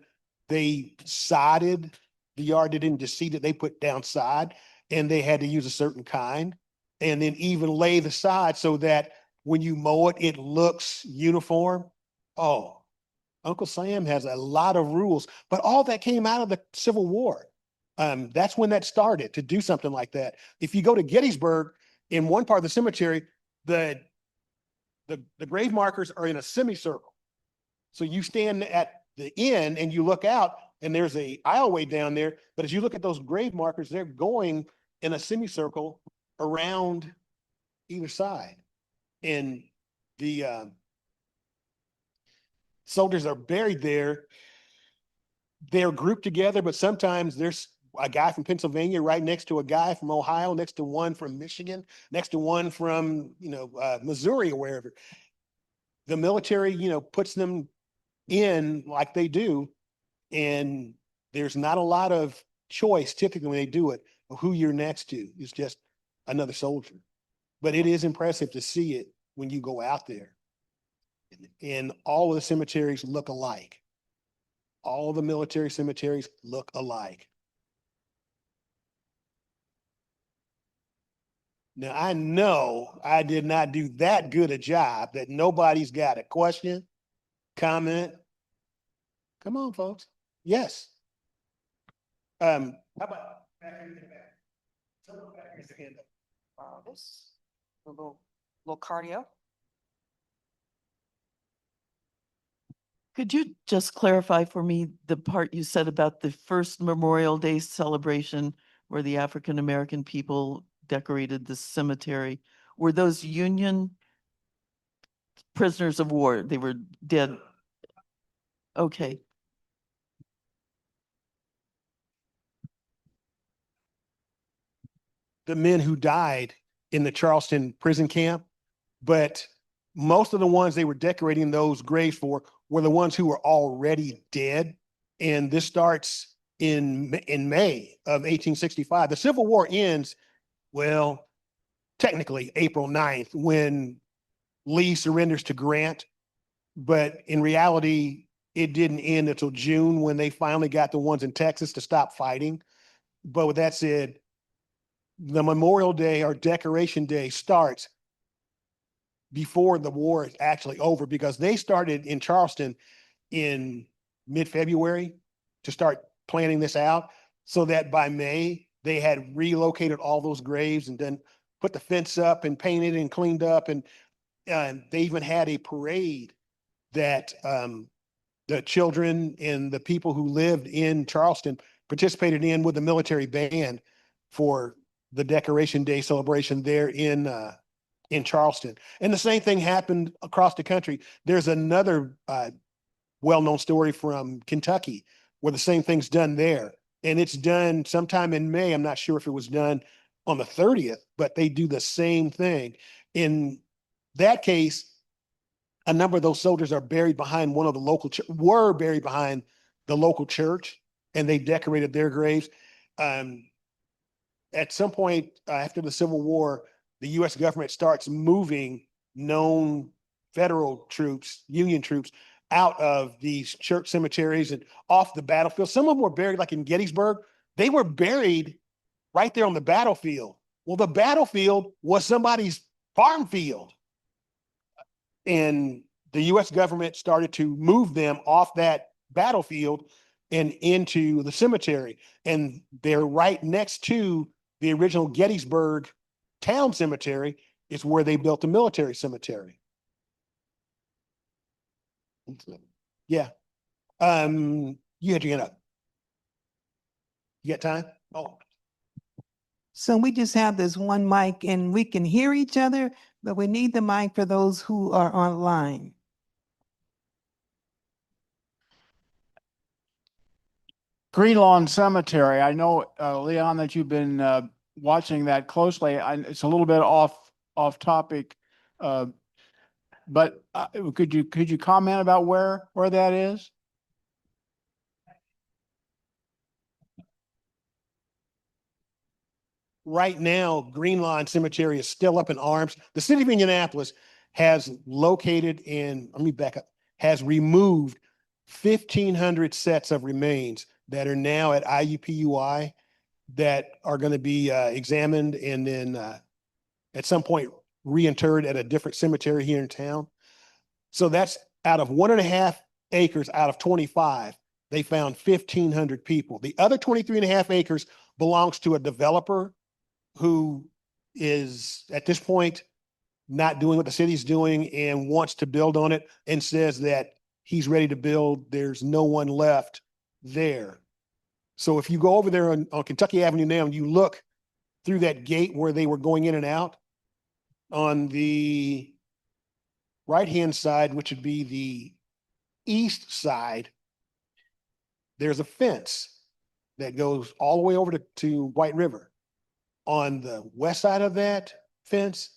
they sodded the yard. They didn't just seed it. They put down sod, and they had to use a certain kind, and then even lay the sod so that when you mow it, it looks uniform. Oh, Uncle Sam has a lot of rules, but all that came out of the Civil War. That's when that started, to do something like that. If you go to Gettysburg, in one part of the cemetery, the grave markers are in a semicircle. So you stand at the end and you look out, and there's a aisleway down there. But as you look at those grave markers, they're going in a semicircle around either side. And the soldiers are buried there. They're grouped together, but sometimes there's a guy from Pennsylvania right next to a guy from Ohio, next to one from Michigan, next to one from, Missouri or wherever. The military, puts them in like they do, and there's not a lot of choice typically when they do it of who you're next to. It's just another soldier. But it is impressive to see it when you go out there. And all of the cemeteries look alike. All the military cemeteries look alike. Now, I know I did not do that good a job that nobody's got a question, comment. Come on, folks. Yes. How about back in the back? Someone back raise their hand up. This a little cardio. Could you just clarify for me the part you said about the first Memorial Day celebration where the African American people decorated the cemetery? Were those Union prisoners of war? They were dead. Okay. The men who died in the Charleston prison camp, but most of the ones they were decorating those graves for were the ones who were already dead. And this starts in May of 1865. The Civil War ends, well, technically April 9th, when Lee surrenders to Grant. But in reality, it didn't end until June, when they finally got the ones in Texas to stop fighting. But with that said, the Memorial Day or Decoration Day starts before the war is actually over, because they started in Charleston in mid-February to start planning this out, so that by May they had relocated all those graves and then put the fence up and painted and cleaned up. And they even had a parade that the children and the people who lived in Charleston participated in with the military band. for the Decoration Day celebration there in Charleston. And the same thing happened across the country. There's another well-known story from Kentucky where the same thing's done there. And it's done sometime in May. I'm not sure if it was done on the 30th, but they do the same thing. In that case, a number of those soldiers are buried behind one of the local, were buried behind the local church, and they decorated their graves. At some point after the Civil War, the U.S. government starts moving known federal troops, Union troops, out of these church cemeteries and off the battlefield. Some of them were buried, like in Gettysburg. They were buried right there on the battlefield. Well, the battlefield was somebody's farm field. And the U.S. government started to move them off that battlefield and into the cemetery. And they're right next to the original Gettysburg town cemetery, is where they built the military cemetery. Yeah. You had to get up. You got time? Oh. So we just have this one mic and we can hear each other, but we need the mic for those who are online. Greenlawn Cemetery. I know, Leon, that you've been watching that closely. It's a little bit off topic, but could you comment about where that is? Right now, Greenlawn Cemetery is still up in arms. The city of Indianapolis has located and, let me back up, has removed 1,500 sets of remains that are now at IUPUI that are going to be examined and then at some point reinterred at a different cemetery here in town. So that's out of 1.5 acres out of 25, they found 1,500 people. The other 23.5 acres belongs to a developer who is at this point not doing what the city's doing and wants to build on it and says that he's ready to build. There's no one left there. So if you go over there on Kentucky Avenue now and you look through that gate where they were going in and out, on the right-hand side, which would be the east side, there's a fence that goes all the way over to White River. On the west side of that fence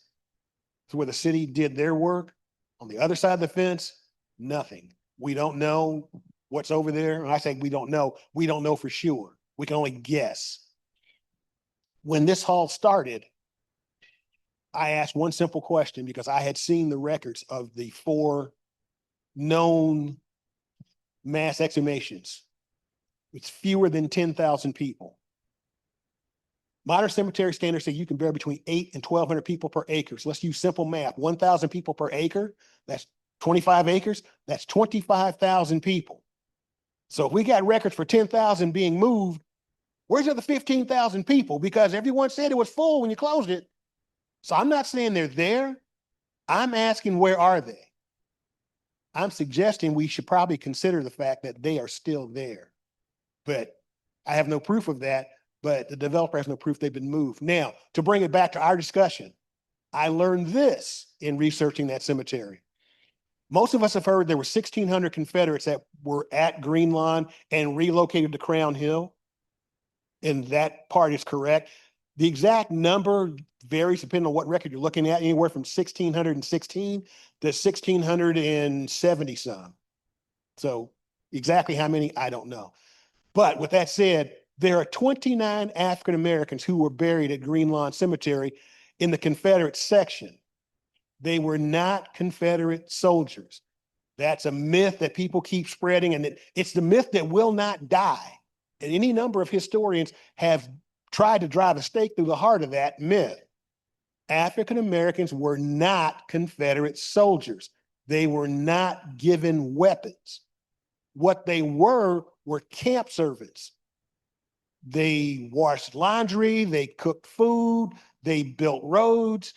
is where the city did their work. On the other side of the fence, nothing. We don't know what's over there. And I say we don't know for sure. We can only guess. When this haul started, I asked one simple question because I had seen the records of the 4 known mass exhumations. It's fewer than 10,000 people. Modern cemetery standards say you can bury between 800 and 1,200 people per acre. So let's use simple math. 1,000 people per acre, that's 25 acres, that's 25,000 people. So if we got records for 10,000 being moved, where's the other 15,000 people? Because everyone said it was full when you closed it. So I'm not saying they're there. I'm asking, where are they? I'm suggesting we should probably consider the fact that they are still there. But I have no proof of that, but the developer has no proof they've been moved. Now, to bring it back to our discussion, I learned this in researching that cemetery. Most of us have heard there were 1,600 Confederates that were at Greenlawn and relocated to Crown Hill. And that part is correct. The exact number varies depending on what record you're looking at, anywhere from 1,616 to 1,670 some. So exactly how many, I don't know. But with that said, there are 29 African Americans who were buried at Greenlawn Cemetery in the Confederate section. They were not Confederate soldiers. That's a myth that people keep spreading, and it's the myth that will not die. And any number of historians have tried to drive a stake through the heart of that myth. African Americans were not Confederate soldiers. They were not given weapons. What they were camp servants. They washed laundry, they cooked food, they built roads,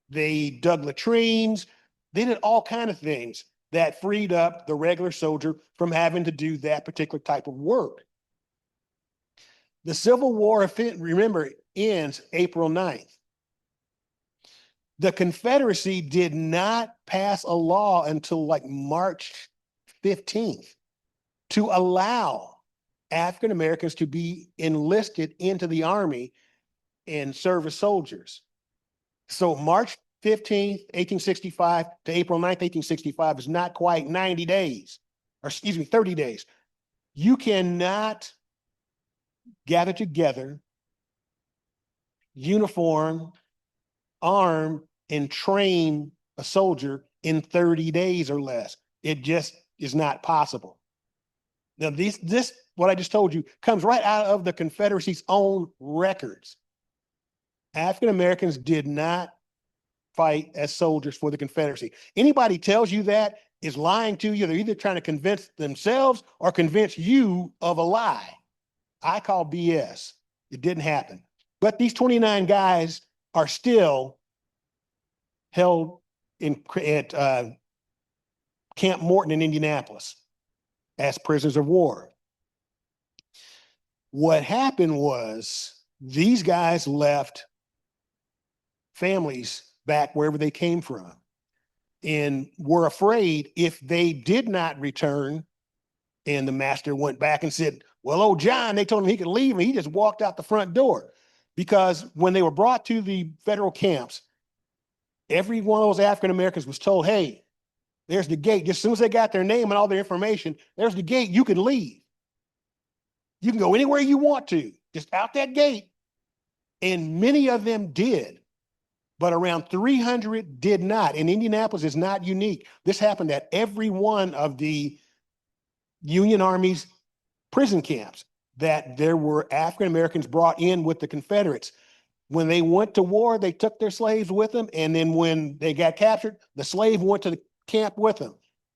they dug latrines, they did all kinds of things that freed up the regular soldier from having to do that particular type of work. The Civil War, remember, ends April 9th. The Confederacy did not pass a law until like March 15th to allow African Americans to be enlisted into the Army and serve as soldiers. So March 15th, 1865 to April 9th, 1865 is not quite 90 days, or excuse me, 30 days. You cannot gather together, uniform, arm, and train a soldier in 30 days or less. It just is not possible. Now, this, what I just told you, comes right out of the Confederacy's own records. African Americans did not fight as soldiers for the Confederacy. Anybody tells you that is lying to you. They're either trying to convince themselves or convince you of a lie. I call BS. It didn't happen. But these 29 guys are still held at Camp Morton in Indianapolis as prisoners of war. What happened was these guys left families back wherever they came from and were afraid if they did not return. And the master went back and said, well, old John, they told him he could leave, and he just walked out the front door. Because when they were brought to the federal camps, every one of those African Americans was told, hey, there's the gate. Just as soon as they got their name and all their information, there's the gate. You can leave. You can go anywhere you want to, just out that gate. And many of them did, but around 300 did not. And Indianapolis is not unique. This happened at every one of the Union Army's prison camps, that there were African Americans brought in with the Confederates. When they went to war, they took their slaves with them. And then when they got captured, the slave went to the camp with them.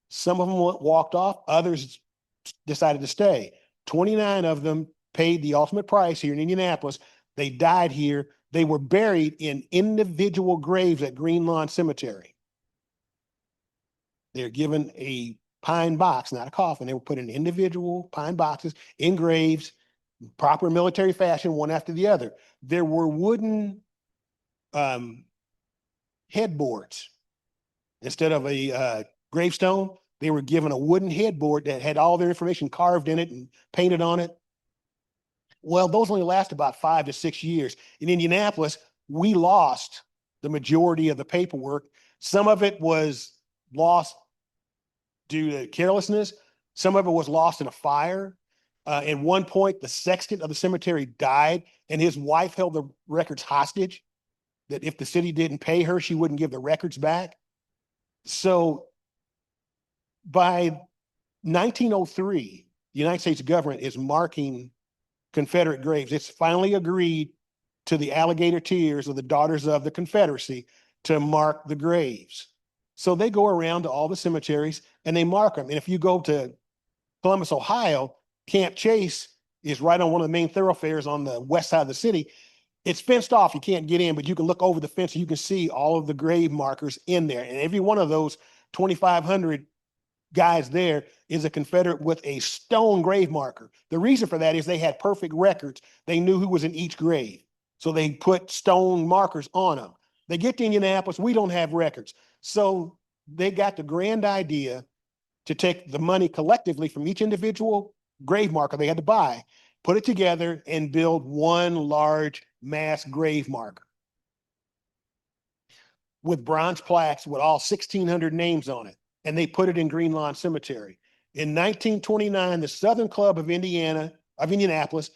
Some of them walked off, others decided to stay. 29 of them paid the ultimate price here in Indianapolis. They died here. They were buried in individual graves at Greenlawn Cemetery. They're given a pine box, not a coffin. They were put in individual pine boxes in graves, proper military fashion, one after the other. There were wooden headboards. Instead of a gravestone, they were given a wooden headboard that had all their information carved in it and painted on it. Well, those only last about 5 to 6 years. In Indianapolis, we lost the majority of the paperwork. Some of it was lost due to carelessness. Some of it was lost in a fire. At one point, the sexton of the cemetery died, and his wife held the records hostage, that if the city didn't pay her, she wouldn't give the records back. So by 1903, the United States government is marking Confederate graves. It's finally agreed to the alligator tears of the Daughters of the Confederacy to mark the graves. So they go around to all the cemeteries and they mark them. And if you go to Columbus, Ohio, Camp Chase is right on one of the main thoroughfares on the west side of the city. It's fenced off. You can't get in, but you can look over the fence and you can see all of the grave markers in there. And every one of those 2,500 guys there is a Confederate with a stone grave marker. The reason for that is they had perfect records. They knew who was in each grave. So they put stone markers on them. They get to Indianapolis, we don't have records. So they got the grand idea to take the money collectively from each individual grave marker they had to buy, put it together and build one large mass grave marker with bronze plaques with all 1,600 names on it. And they put it in Greenlawn Cemetery. In 1929, the Southern Club of Indianapolis,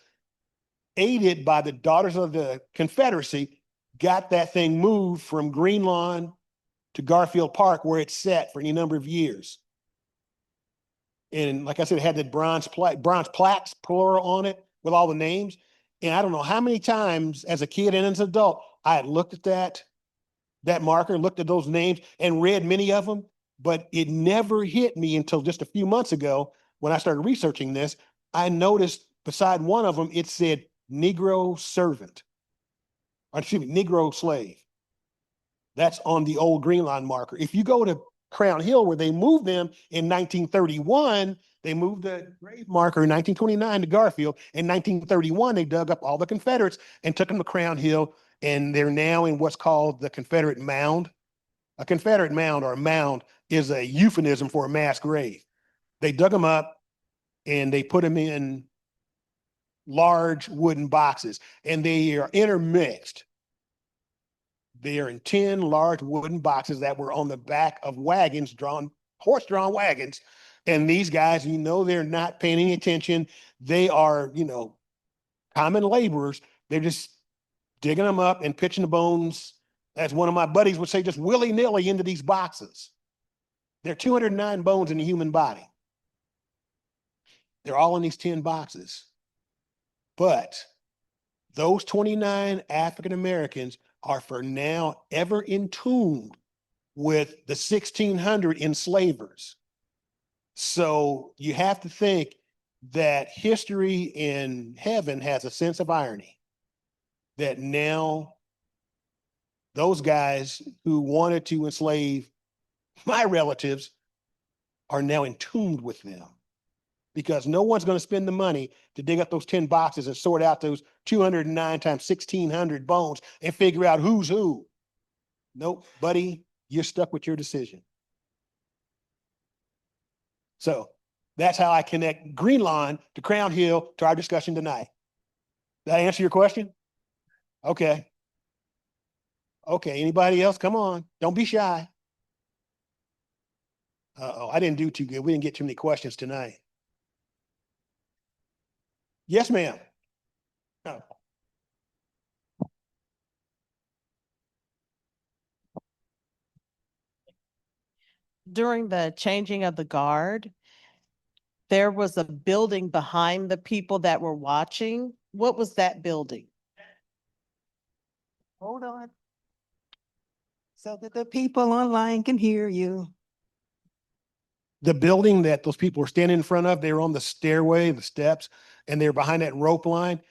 aided by the Daughters of the Confederacy, got that thing moved from Greenlawn to Garfield Park, where it's sat for any number of years. And like I said, it had the bronze plaques, plural, on it with all the names. And I don't know how many times as a kid and as an adult, I had looked at that marker, looked at those names and read many of them, but it never hit me until just a few months ago when I started researching this. I noticed beside one of them, it said Negro servant, or excuse me, Negro slave. That's on the old Greenlawn marker. If you go to Crown Hill, where they moved them in 1931. They moved the grave marker in 1929 to Garfield. In 1931, they dug up all the Confederates and took them to Crown Hill, and they're now in what's called the Confederate Mound. A Confederate mound, or a mound, is a euphemism for a mass grave. They dug them up and they put them in large wooden boxes, and they are intermixed. They are in 10 large wooden boxes that were on the back of wagons, horse-drawn wagons. And these guys, they're not paying any attention. They are, common laborers. They're just digging them up and pitching the bones, as one of my buddies would say, just willy-nilly into these boxes. There are 209 bones in the human body. They're all in these 10 boxes. But those 29 African Americans are for now ever entombed with the 1,600 enslavers. So you have to think that history in heaven has a sense of irony, that now those guys who wanted to enslave my relatives are now entombed with them, because no one's going to spend the money to dig up those 10 boxes and sort out those 209 times 1,600 bones and figure out who's who. Nope, buddy, you're stuck with your decision. So that's how I connect Greenlawn to Crown Hill to our discussion tonight. Did I answer your question? Okay. Okay, anybody else? Come on, don't be shy. Uh-oh, I didn't do too good. We didn't get too many questions tonight. Yes, ma'am. Oh. During the changing of the guard, there was a building behind the people that were watching. What was that building? Hold on. So that the people online can hear you. The building that those people were standing in front of, they were on the stairway, the steps, and they're behind that rope line.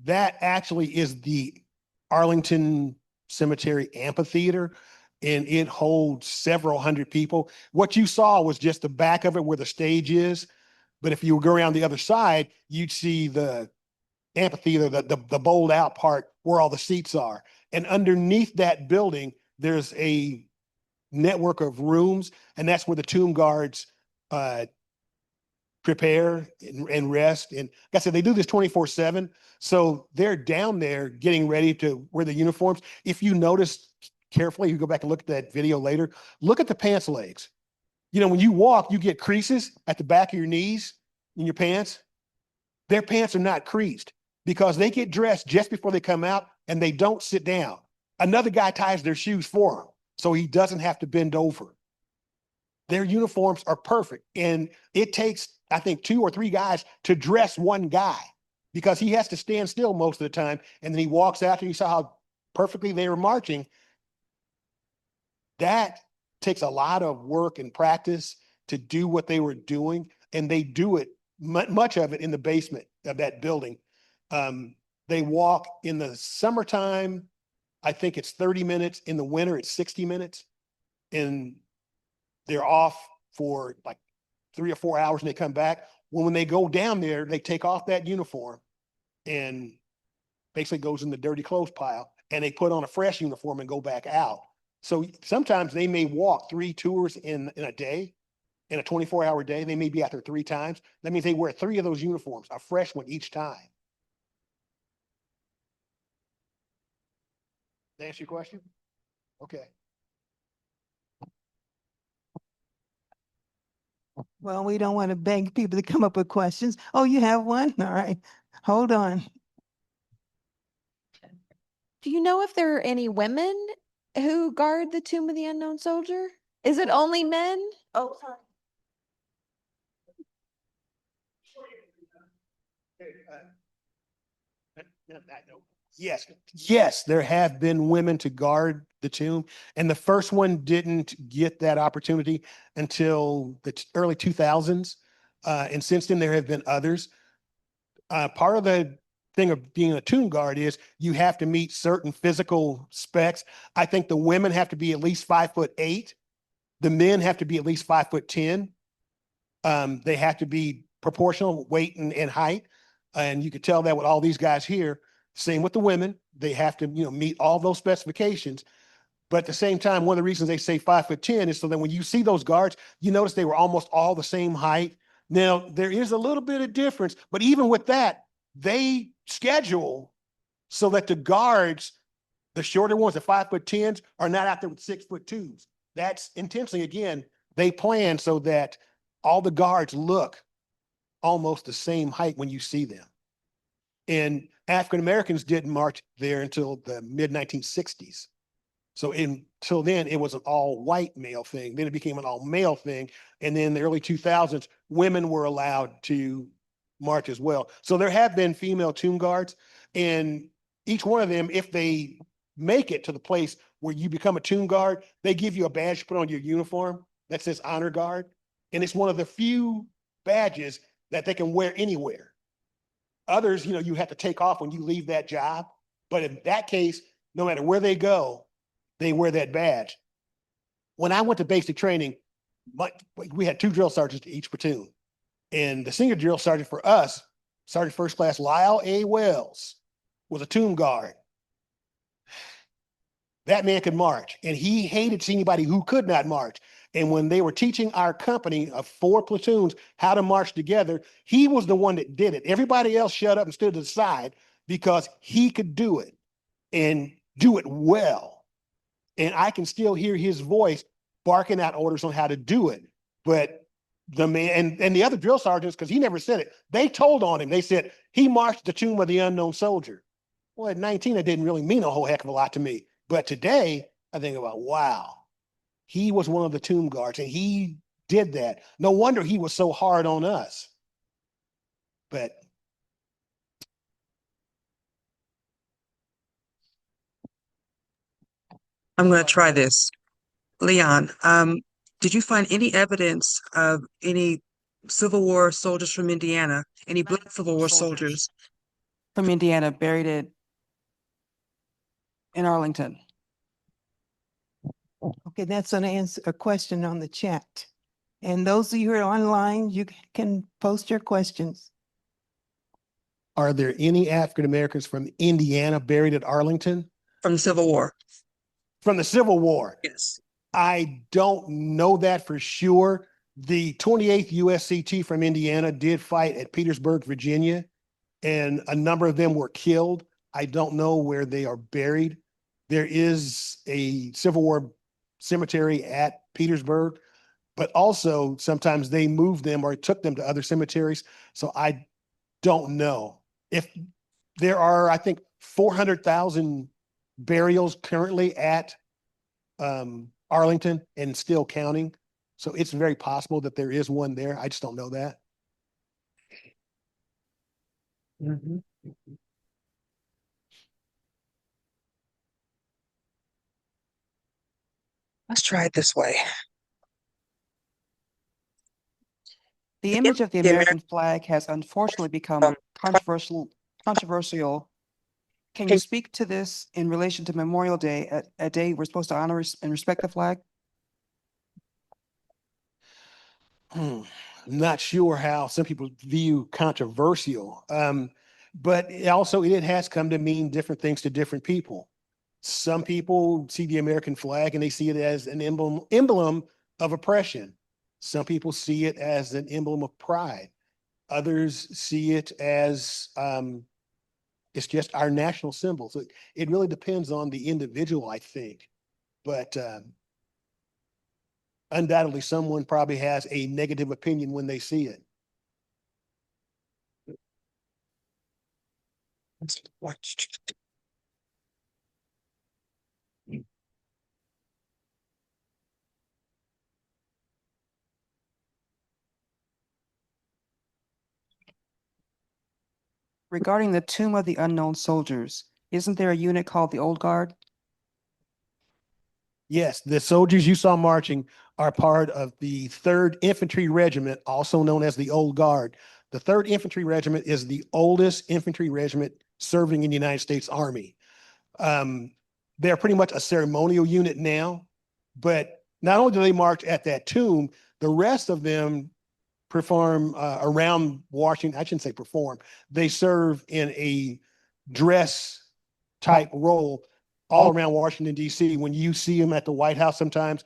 That actually is the Arlington Cemetery Amphitheater, and it holds several hundred people. What you saw was just the back of it where the stage is. But if you go around the other side, you'd see the amphitheater, the bowled out part where all the seats are. And underneath that building, there's a network of rooms, and that's where the tomb guards prepare and rest. And like I said, they do this 24/7. So they're down there getting ready to wear the uniforms. If you notice carefully, you go back and look at that video later, look at the pants legs. When you walk, you get creases at the back of your knees in your pants. Their pants are not creased because they get dressed just before they come out, and they don't sit down. Another guy ties their shoes for them, so he doesn't have to bend over. Their uniforms are perfect. And it takes, I think, 2 or 3 guys to dress one guy, because he has to stand still most of the time. And then he walks out, and you saw how perfectly they were marching. That takes a lot of work and practice to do what they were doing. And they do it, much of it, in the basement of that building. They walk in the summertime, I think it's 30 minutes. In the winter, it's 60 minutes. And they're off for like 3 or 4 hours, and they come back. When they go down there, they take off that uniform and basically goes in the dirty clothes pile, and they put on a fresh uniform and go back out. So sometimes they may walk 3 tours in a day, in a 24-hour day. They may be out there 3 times. That means they wear 3 of those uniforms, a fresh one each time. Did I answer your question? Okay. Well, we don't want to beg people to come up with questions. Oh, you have one? All right. Hold on. Do you know if there are any women who guard the Tomb of the Unknown Soldier? Is it only men? Oh, sorry. Yes, there have been women to guard the tomb, and the first one didn't get that opportunity until the early 2000s. And since then, there have been others. Part of the thing of being a tomb guard is you have to meet certain physical specs. I think the women have to be at least 5'8", The men have to be at least 5'10". They have to be proportional weight and height. And you could tell that with all these guys here. Same with the women. They have to, meet all those specifications. But at the same time, one of the reasons they say 5'10" is so that when you see those guards, you notice they were almost all the same height. Now, there is a little bit of difference, but even with that, they schedule so that the guards, the shorter ones, the 5'10s, are not out there with 6'2s. That's intentionally, again, they plan so that all the guards look almost the same height when you see them. And African Americans didn't march there until the mid 1960s. So until then, it was an all white male thing. Then it became an all male thing. And then in the early 2000s, women were allowed to march as well. So there have been female tomb guards, and each one of them, if they make it to the place where you become a tomb guard, they give you a badge to put on your uniform that says honor guard. And it's one of the few badges that they can wear anywhere. Others, you have to take off when you leave that job. But in that case, no matter where they go, they wear that badge. When I went to basic training, we had 2 drill sergeants to each platoon. And the senior drill sergeant for us, Sergeant First Class Lyle A. Wells, was a tomb guard. That man could march, and he hated seeing anybody who could not march. And when they were teaching our company of 4 platoons how to march together, he was the one that did it. Everybody else shut up and stood to the side because he could do it and do it well. And I can still hear his voice barking out orders on how to do it. But the man and the other drill sergeants, because he never said it, they told on him. They said, he marched the tomb of the unknown soldier. Well, at 19, it didn't really mean a whole heck of a lot to me. But today, I think about, wow, he was one of the tomb guards, and he did that. No wonder he was so hard on us. But I'm going to try this. Leon, did you find any evidence of any Civil War soldiers from Indiana, any Black Civil War soldiers from Indiana buried in Arlington? Okay, that's an answer, a question on the chat. And those of you who are online, you can post your questions. Are there any African Americans from Indiana buried at Arlington? From the Civil War? From the Civil War? Yes. I don't know that for sure. The 28th USCT from Indiana did fight at Petersburg, Virginia, and a number of them were killed. I don't know where they are buried. There is a Civil War cemetery at Petersburg, but also sometimes they moved them or took them to other cemeteries. So I don't know. If there are, I think, 400,000 burials currently at Arlington and still counting. So it's very possible that there is one there. I just don't know that. Mm-hmm. Let's try it this way. The image of the American flag has unfortunately become controversial. Can you speak to this in relation to Memorial Day, a day we're supposed to honor and respect the flag? I'm not sure how some people view controversial, but it has come to mean different things to different people. Some people see the American flag and they see it as an emblem of oppression. Some people see it as an emblem of pride. Others see it as it's just our national symbol. So it really depends on the individual, I think. But undoubtedly, someone probably has a negative opinion when they see it. Regarding the Tomb of the Unknown Soldiers, isn't there a unit called the Old Guard? Yes, the soldiers you saw marching are part of the 3rd Infantry Regiment, also known as the Old Guard. The 3rd Infantry Regiment is the oldest infantry regiment serving in the United States Army. They're pretty much a ceremonial unit now, but not only do they march at that tomb, the rest of them perform around Washington. I shouldn't say perform. They serve in a dress type role all around Washington, D.C. When you see them at the White House, sometimes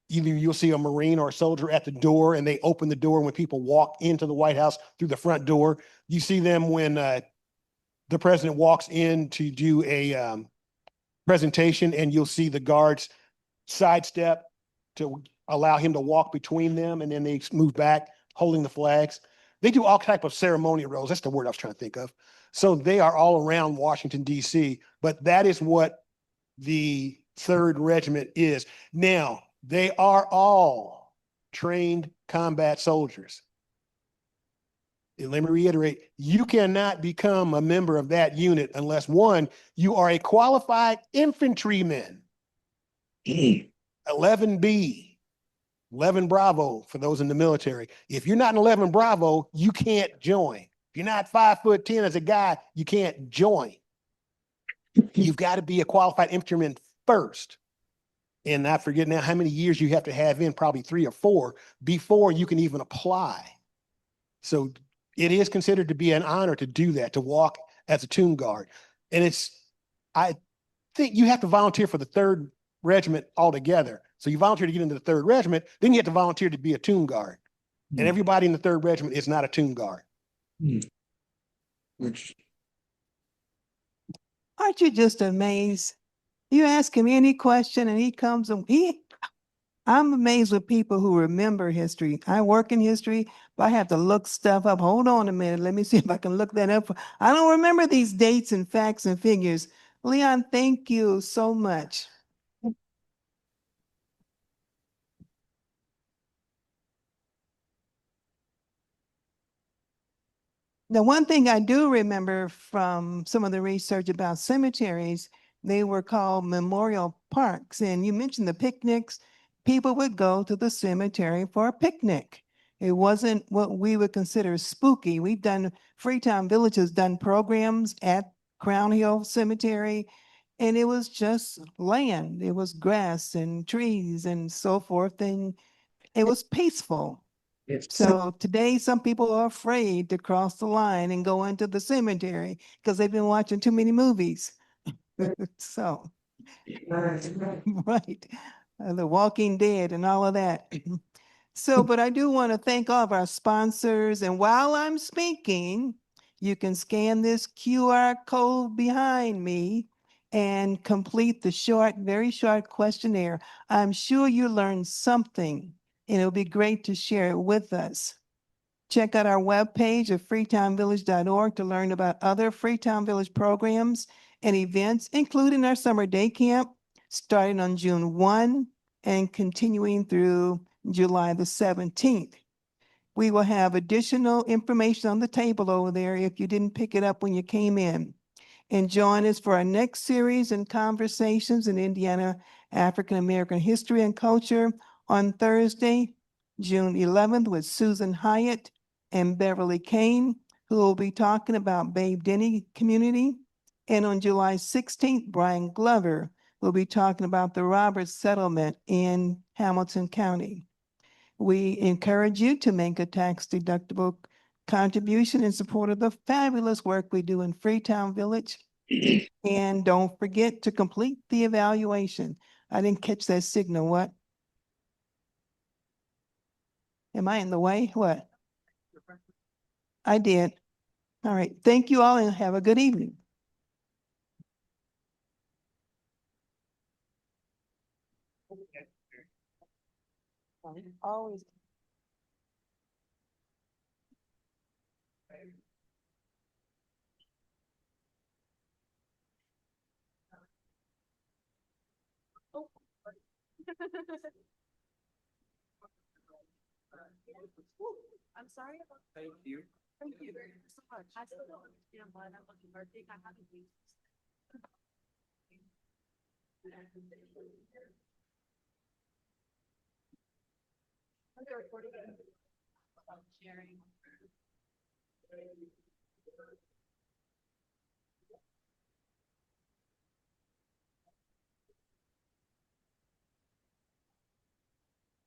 either you'll see a Marine or a soldier at the door, and they open the door when people walk into the White House through the front door. You see them when the president walks in to do a presentation, and you'll see the guards sidestep to allow him to walk between them, and then they move back holding the flags. They do all type of ceremonial roles. That's the word I was trying to think of. So they are all around Washington, D.C., but that is what the 3rd Regiment is. Now, they are all trained combat soldiers. And let me reiterate, you cannot become a member of that unit unless, one, you are a qualified infantryman. 11B, 11 Bravo for those in the military. If you're not an 11 Bravo, you can't join. If you're not 5'10" as a guy, you can't join. You've got to be a qualified infantryman first. And I forget now how many years you have to have in, probably 3 or 4, before you can even apply. So it is considered to be an honor to do that, to walk as a tomb guard. And I think you have to volunteer for the 3rd Regiment altogether. So you volunteer to get into the 3rd Regiment, then you have to volunteer to be a tomb guard. And everybody in the 3rd Regiment is not a tomb guard. Which aren't you just amazed? You ask him any question and he comes and I'm amazed with people who remember history. I work in history, but I have to look stuff up. Hold on a minute. Let me see if I can look that up. I don't remember these dates and facts and figures. Leon, thank you so much. The one thing I do remember from some of the research about cemeteries, they were called memorial parks. And you mentioned the picnics. People would go to the cemetery for a picnic. It wasn't what we would consider spooky. Freetown Village has done programs at Crown Hill Cemetery, and it was just land. It was grass and trees and so forth, and it was peaceful. So today, some people are afraid to cross the line and go into the cemetery because they've been watching too many movies. So, right, The Walking Dead and all of that. So, but I do want to thank all of our sponsors. And while I'm speaking, you can scan this QR code behind me and complete the very short questionnaire. I'm sure you learned something, and it'll be great to share it with us. Check out our webpage at freetownvillage.org to learn about other Freetown Village programs and events, including our summer day camp, starting on June 1 and continuing through July the 17th. We will have additional information on the table over there if you didn't pick it up when you came in. And join us for our next series and conversations in Indiana African American history and culture on Thursday, June 11th with Susan Hyatt and Beverly Kane, who will be talking about Babe Denny community. And on July 16th, Brian Glover will be talking about the Roberts settlement in Hamilton County. We encourage you to make a tax-deductible contribution in support of the fabulous work we do in Freetown Village. And don't forget to complete the evaluation. I didn't catch that signal. What? Am I in the way? What? I did. All right. Thank you all and have a good evening. Always. I'm sorry about that. Thank you. Thank you so much. I still don't understand why that wasn't birthday. I haven't used sharing.